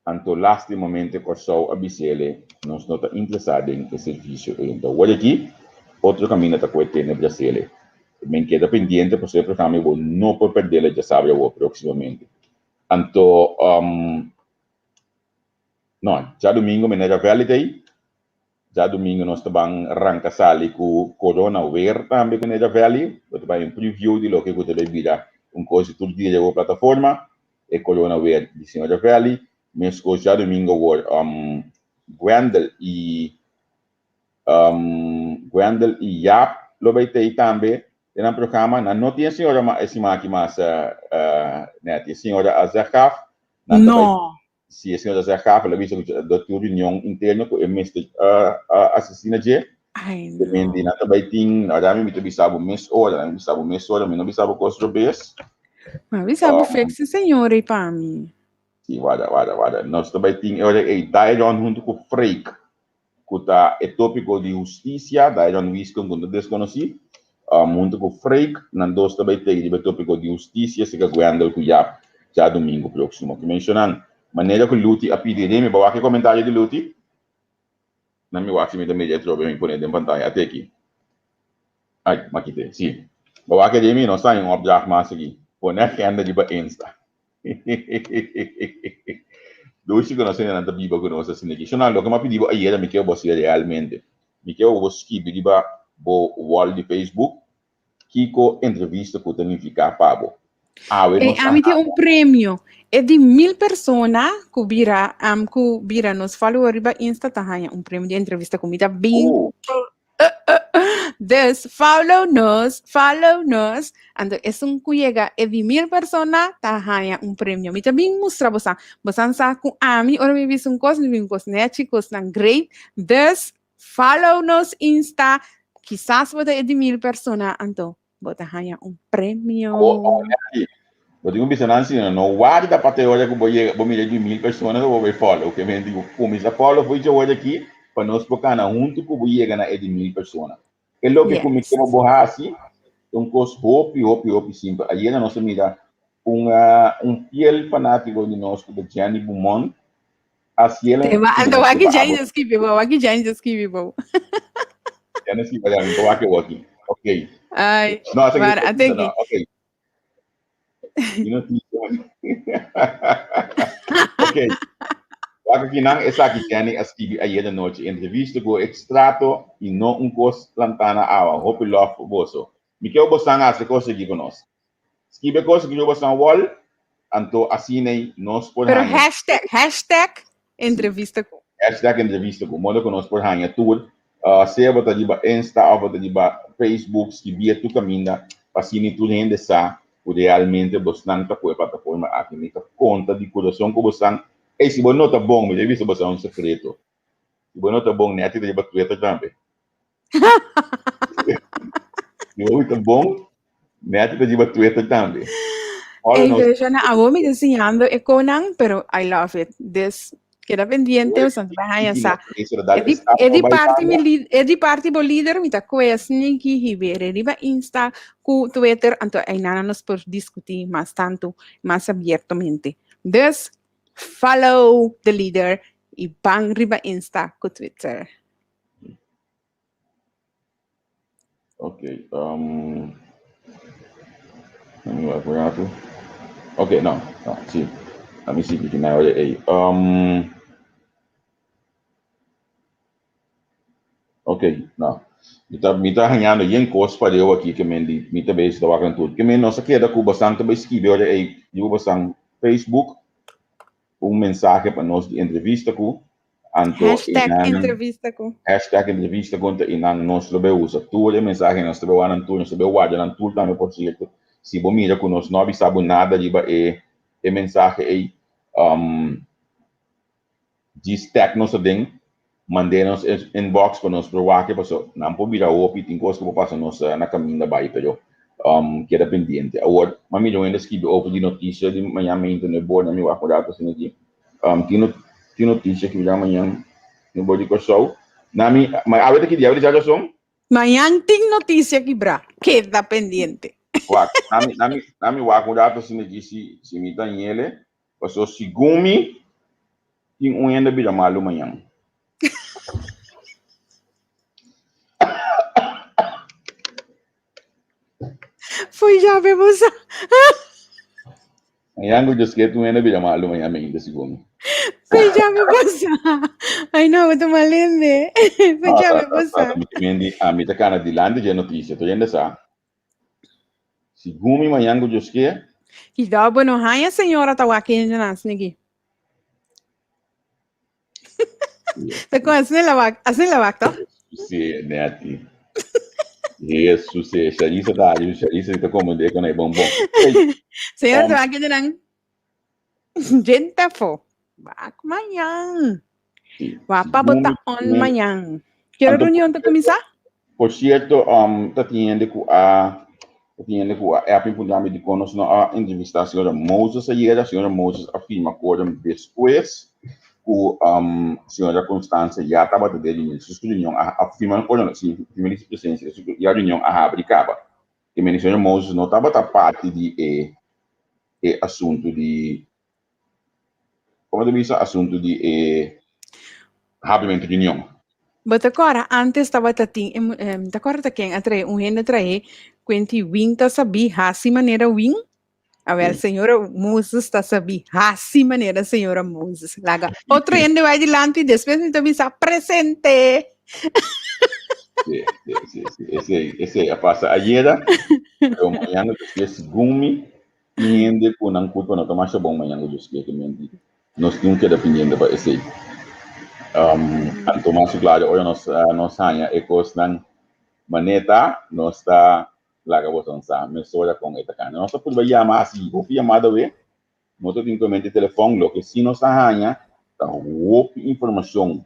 Anto last momento que só a BCL nós não está interessado em serviço. Então, olha aqui, outro caminho está com o Brasil. Me queda pendiente para ser programa, eu não pode perder, já sabe, eu proximamente. Anto, não, já domingo, menera validei. Já domingo nós também arranca sali com Corona Aware também com Neja Valley, também um preview de lo que você deve virar coisa todo dia na plataforma e Corona Aware de Neja Valley, mas já domingo Gwendel e Yap lo vai ter também na programa não tinha senhora esse aqui mas né tinha senhora Azarkaf não se a senhora Zé Rafa, ela viu da reunião interna com o mestre assassina de depende na também tem a dame me bisabo mês hora mas não bisabo costo bes mas bisabo flex senhora e para mim sim vada nós também tem hora e Dairon junto com Freik que tá é tópico de justiça Dairon Wiscom quando desconheci junto com Freik nós também tem de tópico de justiça se que aguardando com já domingo próximo que mencionando maneira que Luti a pedir me bawa que comentário de Luti na me watch me da media trobe me pone em pantalla até aqui ai makite sim bawa que de mim não sai object mas aqui pone que anda de Insta dois que nós ainda biba que nós assim aqui chama lo que me pediu aí era me que eu você realmente me que eu vou skip de ba bo wall de Facebook Kiko entrevista que tem ficar pago a mim tem prêmio é de 1000 pessoas que vira nos followers ba Insta tahanha prêmio de entrevista comigo bem dus follow nos and é cuiega é de 1000 pessoas tahanha prêmio me também mostra você sa com ami ora me vis coisa né chicos na great dus follow nos Insta quizás bota de 1,000 personas, anto, bota hanya premio. Eu digo que não guarda para ter olha que vou me de 1,000 pessoas eu vou ver follow, que me digo, começa follow foi de hoje aqui para nós focar na junto que vou chegar na de 1,000 pessoas. É logo que começa a borrar assim, coisa hope simples. Aí na nossa mira fiel fanático de nós que é Gianni Beaumont, assim ela. Então aqui já inscreveu, aqui já inscreveu. Já não se vai dar, então aqui, ok. Ai, Nossa, até aqui. Ok. Ok. Aqui não é aqui Gianni escreve aí da noite entrevista com extrato e não coisa lantana awa, hope love boso. Me quero botar as coisas aqui com nós. Escreve coisas que eu botar wall, anto assim nem nós por Pero hashtag entrevista com. Hashtag entrevista com modo que nós por hanya tudo. Se bota de Insta ou bota de Facebook, escreve tu caminho, assim tudo ainda sa realmente botar na plataforma aqui me conta de coração que botar. E se você não está bom, mas eu vi botar um secreto. Se você não está bom, nem de bater também. Se você está bom, nem de bater também. Eu já não me desenhando e Conan, pero I love it. Queda pendiente, o santo vai essa. É de parte do líder, me tá conhecendo que Ribeiro, ele vai Insta, com Twitter, então aí nada nos por discutir mais tanto, mais abertamente. Dus, follow the leader e bang riba Insta com Twitter. Ok. Ok, não, sim. Let me see if you can narrow it aí. Ok, não. Me tá arranhando em coisa para eu aqui que me tá bem está wakando tudo. Que me nossa queda com bastante bem escrever olha aí, eu bastante Facebook mensagem para nós de entrevista com Hashtag entrevista com. Hashtag entrevista com e nós também usa tudo mensagem nós também guardam tudo nós também guardam tudo também por certo. Se você mira com nós não sabe nada de mensagem aí diz técnico ding mandei-nos inbox para nós provar que passou não pode virar o tem coisa que passa nos na caminho da baia pero queda pendente agora mami eu ainda escrevi over de notícia de manhã no board na minha acordado assim aqui tem notícia que virá amanhã no board de show nami mas a ver que dia já são Amanhã tem notícia que bra queda pendente nami o acordado assim aqui se me tá ele passou segumi tem ainda virá malo amanhã. Foi já vemos. Ayan ko just get to na bila malo may amin da siguro. Foi já vemos. Ai não, eu tô malende. Foi já vemos. Mendi amita kana dilande de notícia, to yenda sa. Sigumi mayan ko just ke. Que dá bueno, a senhora tá aqui na snigi. Tá com assim la vaca. Sim, neti. Jesus, Charissa tá ali, Charissa tá como de com bom. Senhora tá aqui na gente fo. Vai amanhã. Vai para botar on amanhã. Quero reunião tá começar? Por certo, tá tendo com a apimpunhame de conosco na entrevista a senhora Moses ayer, a senhora Moses afirma que depois a senhora Constância já estava dele em sua reunião afirmando que primeira presença e a reunião a abrirava e a senhora Moses não estava parte de assunto de como eu disse assunto de abrimento de reunião. Mas agora, antes estava tating, agora tá quem atrai gente atrai, quanti wing tá sabi, hasi maneira wing. A ver, senhora Moses está sabi, hasi maneira senhora Moses. Laga, outro gente vai adiante, depois então bisa presente. Sí. Esse passa ayer, eu amanhã eu esqueci gumi, e com não culpa não tomar bom amanhã eu esqueci que me nós temos que dependendo para esse Tomás claro hoje nós hanya ecos nan maneta nós está laga botão sa mesora com eta kana nós por vai chamar assim vou chamada we moto tem que telefone lo que se nós hanya tá informação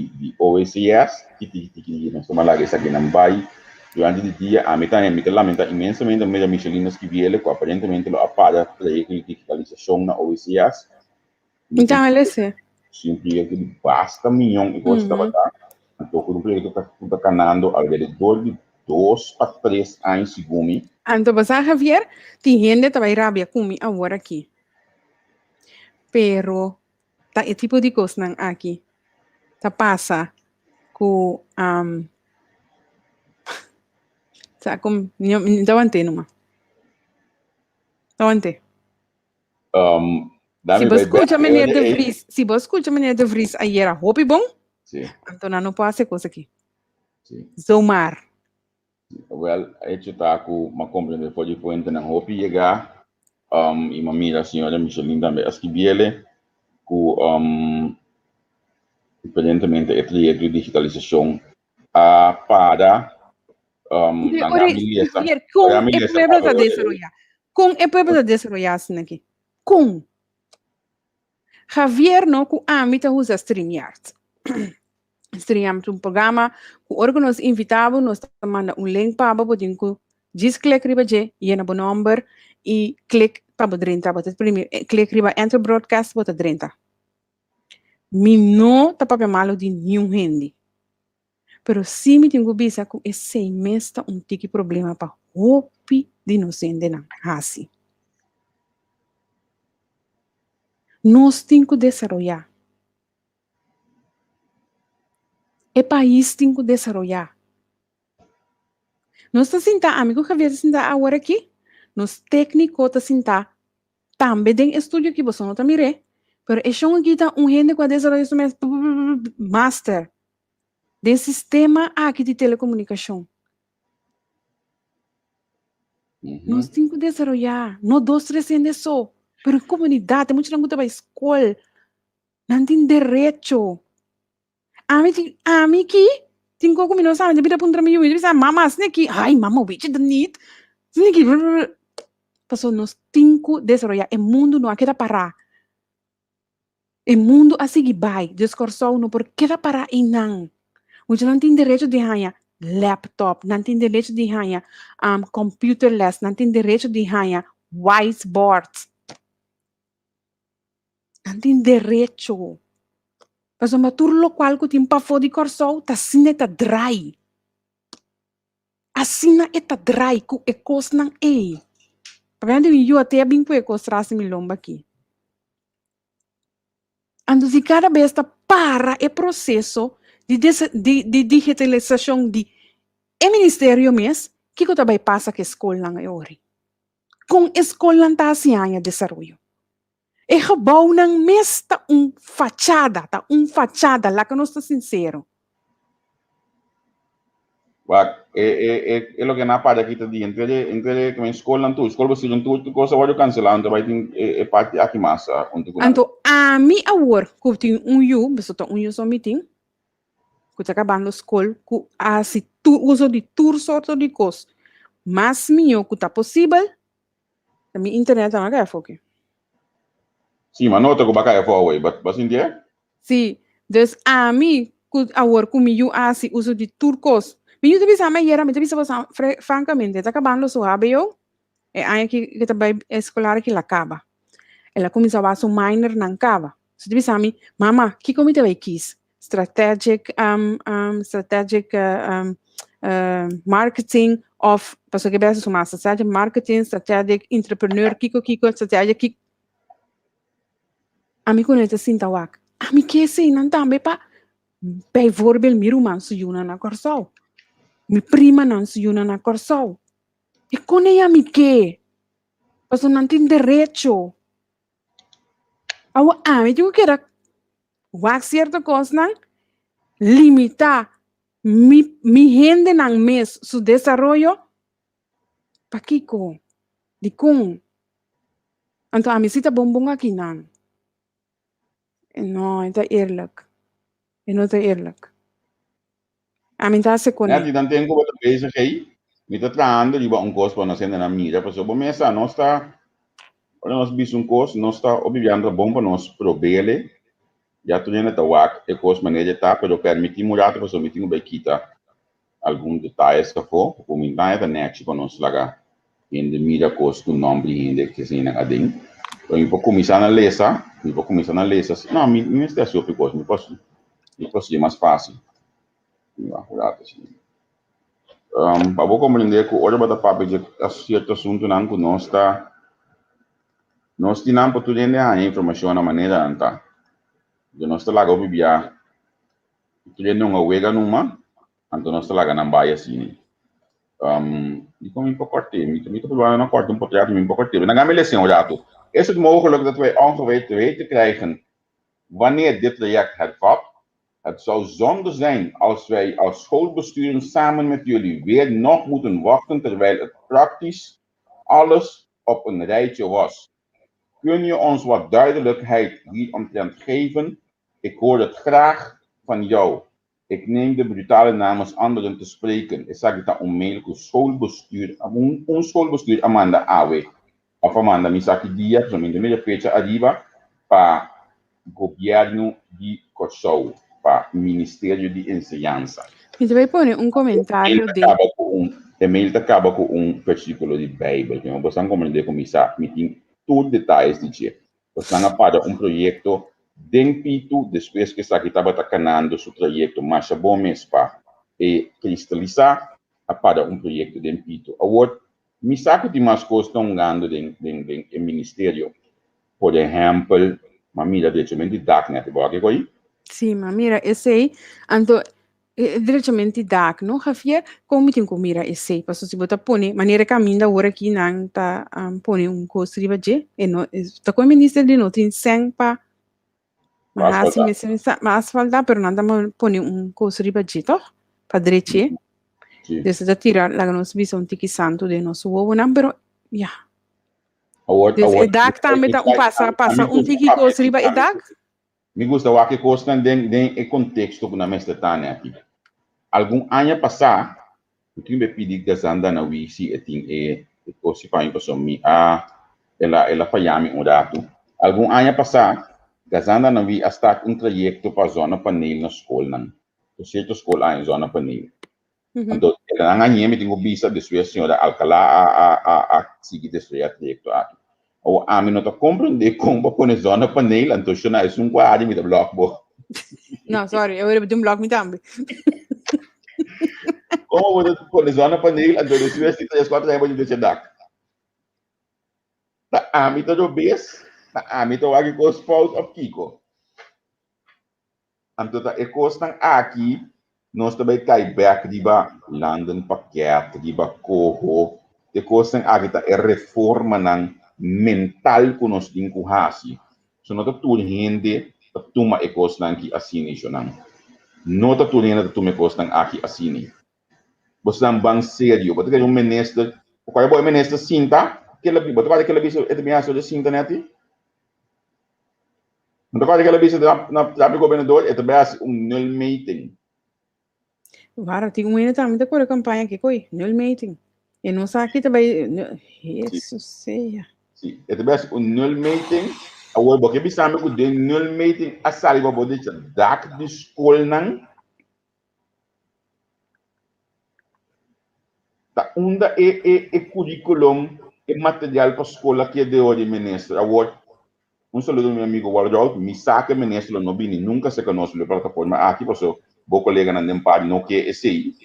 de OECS, que nós estamos lá, que aqui na Bahia, durante o dia, a meta lamenta imensamente, a Michelinas que viele, que aparentemente lo apaga para a digitalização na OECS. Então, ele é. Sim, que basta milhão e gosta de estar. Então, o projeto está ganhando ao redor de 2 para 3 anos de gumi. Então, você, Javier, tem gente que vai rabia comigo agora aqui. Pero, tá é tipo de coisa não aqui. Tá passa com tá com não ante numa. Não ante. Se você escuta a maneira de Vries, se você escuta a maneira de Vries aí era hobby bom? Sim. Então não pode ser coisa aqui. Sim. Zomar. Well, a gente tá com uma compreensão de ponto na hobby chegar e uma mira a senhora Michelin também as que viele com aparentemente a digitalização para com o pueblo da desarrollar. Com o pueblo da desarrollar assim aqui. Com Javier no ku amita usa StreamYard. StreamYard um programa que órgãos invitados nos manda link para poder ku click riba je yena bo number e click para drinta bota primeiro click riba enter broadcast bota drinta. Mi no tá papel malo de nenhum hindi. Pero se me tenho bisa com esse mês tá tiki problema para hopi de não sende na assim. Nós temos que desenvolver. O país tem que desenvolver. Nós estamos sentados, amigo Javier, sentados agora aqui. Nós técnicos estamos sentados. Também tem estúdio que você não está mirando. Mas é só que está gente com a desenvolvimento master. Do sistema aqui de telecomunicação. Nós temos que desenvolver. Não 2, 3 anos só. Mas a comunidade, tem muita gente que vai à escola. Não tem direito. Ami que tem como não sabe, devia apontar meio e dizer, mama, snake, ai, mama, o bicho bonito, snake, passou nós cinco desenvolver, o mundo não quer parar, o mundo a seguir vai, discursou não por quer parar e não, você não tem direito de ganhar laptop, não tem direito de ganhar computerless, não tem direito de ganhar whiteboard, não tem direito. Mas o maturlo qual que tem para fora de corso, tá sine tá dry. Assina eta dry ku e cos nang e. Pagando eu até bem que cos trace mi lomba aqui. Ando se cada vez tá para o processo de digitalização de ministério mes que que também passa que escola nang ori. Com escola tá assim a desenvolvimento. E gebouw ng mes ta fachada, lá que nós está sincero. É o que na parte aqui tá de entre que escola você não tu coisa vai cancelar, então vai ter parte aqui massa. Então a mim agora que tem você tá só meeting, que tá acabando a escola, que assim tu uso de tour sorte de coisa, mas minha que tá possível, a minha internet tá na foque. Sim, mas não estou com bacana for mas entende? Sim, então a mim agora comigo assim uso de turcos. Minha tu bisa mais era, me tu bisa francamente, está acabando o HBO, é aí que também escolar que lá acaba. Ela começava a minor não acaba. Se tu bisa mim, mama, que como te vai quis? Strategic marketing of, passo que bem suma, strategic marketing, strategic entrepreneur, kiko, strategic Ami ko neta sinta wak. Ami kese nan tambe pa. Bijvoorbeeld mi ruman su yuna na korsau. Mi prima nan su yuna na korsau. E kone ya mi ke. Paso nan tin derecho. Awa ami tu kera wak cierto cos nan limita mi gente nan mes su desarrollo pa kiko. Di kung. Anto ami sita bombong aki nan. No, het is eerlijk. En het is eerlijk. Amintasse con di tanto tempo che penso che mi sta trovando di un costo per una senda na mira, perché per me sta non sta ora nós bis un costo, nós sta obiviando bom para nós probele Ya tu nena tawak e kos maneja ta, pero permitimos ya to somitingo by kita alguns detalhes que for, o comentário da net para nós lá em de mídia custo nome ainda que se não adem. Então eu vou começar a ler, não, me está super coisa, me posso ir mais fácil. Para vou compreender que olha para papo de certo assunto não que nós temos para tudo a informação na maneira anta. De nós lá go bibia, tudo não é wega numa, então nós lá na baia assim. Di ko min pakorte, mito proberen een kort een portret min pakorte. Dan gaan we lezen hoe is het mogelijk dat wij ongeveer te weten krijgen wanneer dit traject hervat? Het zou zonde zijn als wij als schoolbestuur samen met jullie weer nog moeten wachten terwijl het praktisch alles op een rijtje was. Kun je ons wat duidelijkheid hieromtrent geven? Ik hoor het graag van jou. Ik neem de brutale namens anderen te spreken. Ik zeg dat onmiddellijk een schoolbestuur Amanda Awe. Of Amanda Misaki Dia, zo in de middenpeetje arriba, para governo de Cocou, para Ministério de Enseñanza. Mi deve pone un commentario di... E-mail acaba com versículo de Bíblia. Então, você não compreende como isso, me tem todos os detalhes de dia. Você não para projeto Pito, depois que está aqui estava canando seu projeto mais bom mês para cristalizar para projeto Pito. Agora, me sabe que mais coisas estão ganhando no ministério. Por exemplo, ma mira direttamente DAC, né? Sì, ma mira, esse anto direttamente DAC, no? Javier, come ti mira esse, passo si bota pone, maniera caminda ora aqui nang ta pone un costo di bagge e no, ta come ministro di notrin pa ma asfalta, pero nada ma pone un costo di bagge, to? Padrece. Sì. Desde da tira la nos bisogno tiki santo de nos uovo pero ja. Dus DAC também tá passa tiki costo di bagge DAC. Me gusta o que costa den contexto que na mestra tá aqui. Algum ano passado, eu tinha pedido que anda na wisi e tinha coisa para pessoa mi ela falhame rato. Algum ano passado, anda na wisi hasta trajeto para zona panel na escola não. Então certa escola em zona panel. Então ela não ganha me tinha visa de sua senhora Alcalá a seguir de sua trajeto aqui. O a mim não tá compreender como para zona panel, então isso não é um quadro me da bloco bo. Não, sorry, eu era de bloco me também. Como você pôr zona panel, então isso é 3-4 anos de DAC. Tá a mim tá do bes, tá a mim tá o aqui com os paus of Kiko. Então tá e costan aqui nós também cai back de ba London paquete de ba coho, e costan aqui tá é reforma nan mental que nós temos que fazer. Se não tá tudo gente, tá toma e costan aqui assim isso não. Não tá tudo gente tá toma e costan aqui assim. Você não bang sério, você quer ministro, o qual é o ministro Sinta, que ele você vai que ele bicho é também acho de Sinta né ti? Não vai que ele bicho na governador é também null meeting. Agora tem uma também da cor campanha que coi, null meeting. E não sabe que também Jesus seja. Sim, é também null meeting. Agora porque bisamo que de null meeting a sali para poder dar de escola não. Tá unda curriculum e material para a escola que é de hoje ministro. Agora, saludo meu amigo Wardrobe, me saca ministro não vini nunca se conosco na plataforma aqui passou, bo colega na Nempar não que esse,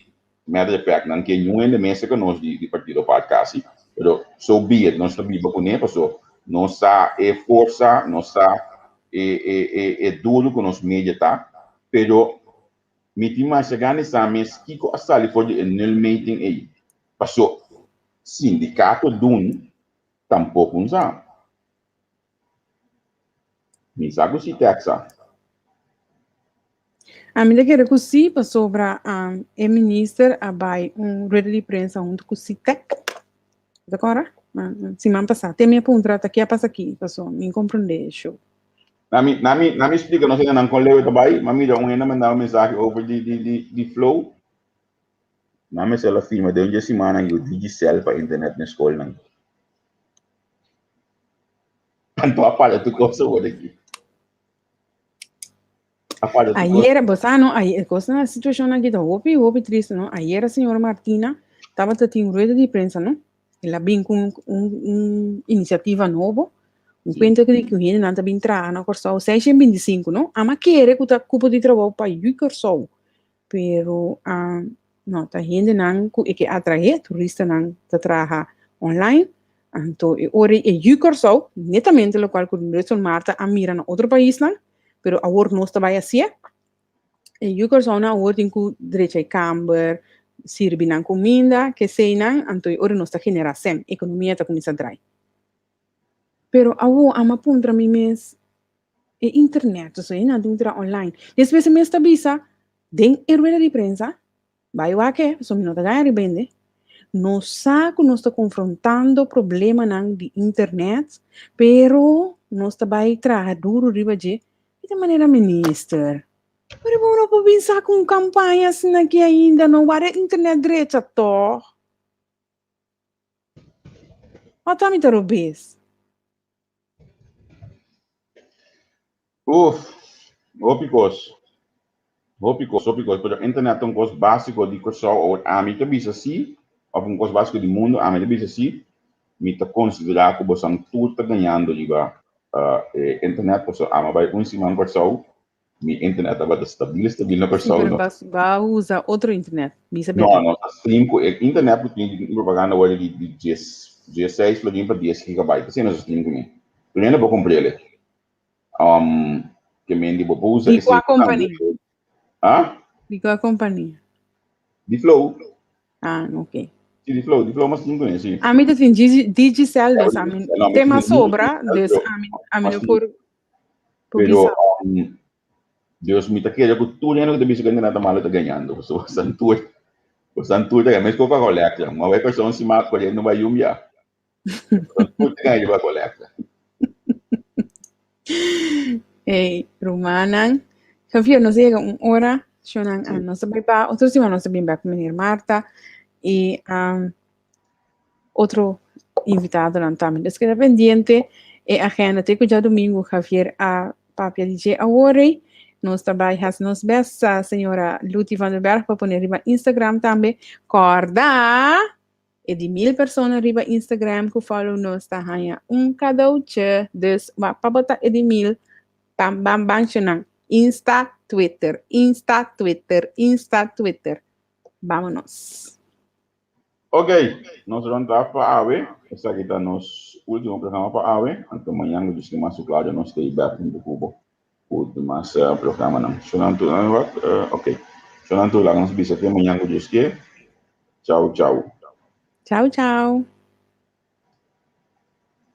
me de pec não que nenhum ainda me se conosco de partido podcast, pero so be it, nós também vamos conhecer passou, nossa força, nossa duro com os mídia tá, pero me tem mais chegar nessa mês que a sali for de null meeting aí. Passou sindicato dun tampouco não sabe. Me sabe se taxa. A minha queira que se passou para o ministro abai rede de prensa junto com o CITEC. Agora, semana passada, tem minha ponta aqui a passa aqui, passou, me compreender, show. Na me explica, não sei não com leu também, mas me dá ainda mandar mensagem over de flow. Na me se ela firma de uma semana eu digicel para internet na escola não. Tanto a palha tu coisa hoje aqui. Ayer, Bosano, ayer, cosa na situação aqui tá hopi triste, não? Ayer a senhora Martina estava tendo rueda de prensa, não? Ela vem com iniciativa nova, cuenta que ele não está bem entrar na Corsol 625, não? A maquere que tá cupo de trabalho para o Corsol, pero não tá gente não que atrai turista não tá trabalha online, então ora o Corsol netamente local que o resto Marta a mira na outro país não, pero agora não está bem assim. E o Corsol na agora tem que direito camber sirvi na comida que sei não, então ora não está generação, economia tá começando a trair. Pero awo ama puntra mi mes internet, so ina duntra online. Después me esta visa, den rueda de prensa, vai o que, so mi nota ganha ribende. No saco nos está confrontando problema nang de internet, pero nos está vai trabalhar duro riba de maneira minister. Pero vamos não pensar com campanhas que ainda não vai internet direita to. O tá me tarobes. Hopicos, pero internet é um custo básico de Corsol, ou a mim também assim, ou um custo básico do mundo, a mim também assim, me tá considerar que você tudo está ganhando de internet, porque a mim vai cima Corsol, minha internet vai estável na Corsol. Sim, vai usar outro internet, não, internet porque propaganda hoje de 16 plugin para 10 GB, assim nós stream comigo. Primeiro vou comprar ele. Que me vou usar esse companhia. De qual companhia? De Flow. Ok. De Flow mas não conheço. A mim tem Digicel, tem uma sobra, a mim por pero Deus me tá querendo que tudo que deve ser ganhando mal tá ganhando. So santur é mais Coca-Cola, uma vez que se mata colhendo não vai humilhar. Santur ganha vai coleta. Romanan, Javier nos llega una hora, Shonan, no se va, otro sí, no se va con venir Marta y otro invitado también. Es que era pendiente, agenda, te ya domingo, Javier, a Papia DJ ahora, nos trabajas, nos ves, señora Luti van der Berg, para poner arriba Instagram también, corda, e de 1000 personas arriba Instagram que follow nos, tá ganha cadeautje, dus, para botar e de 1000, bam, xenang. Insta, Twitter. Vámonos. Ok, nós vamos entrar para a AVE. Esse aqui está nosso último programa para a AVE. Então, amanhã, no dia mais claro, nós temos back no Cuba. O demais programa não. Ok. Sonando lá, nós vamos ver amanhã no dia. Tchau. Tchau.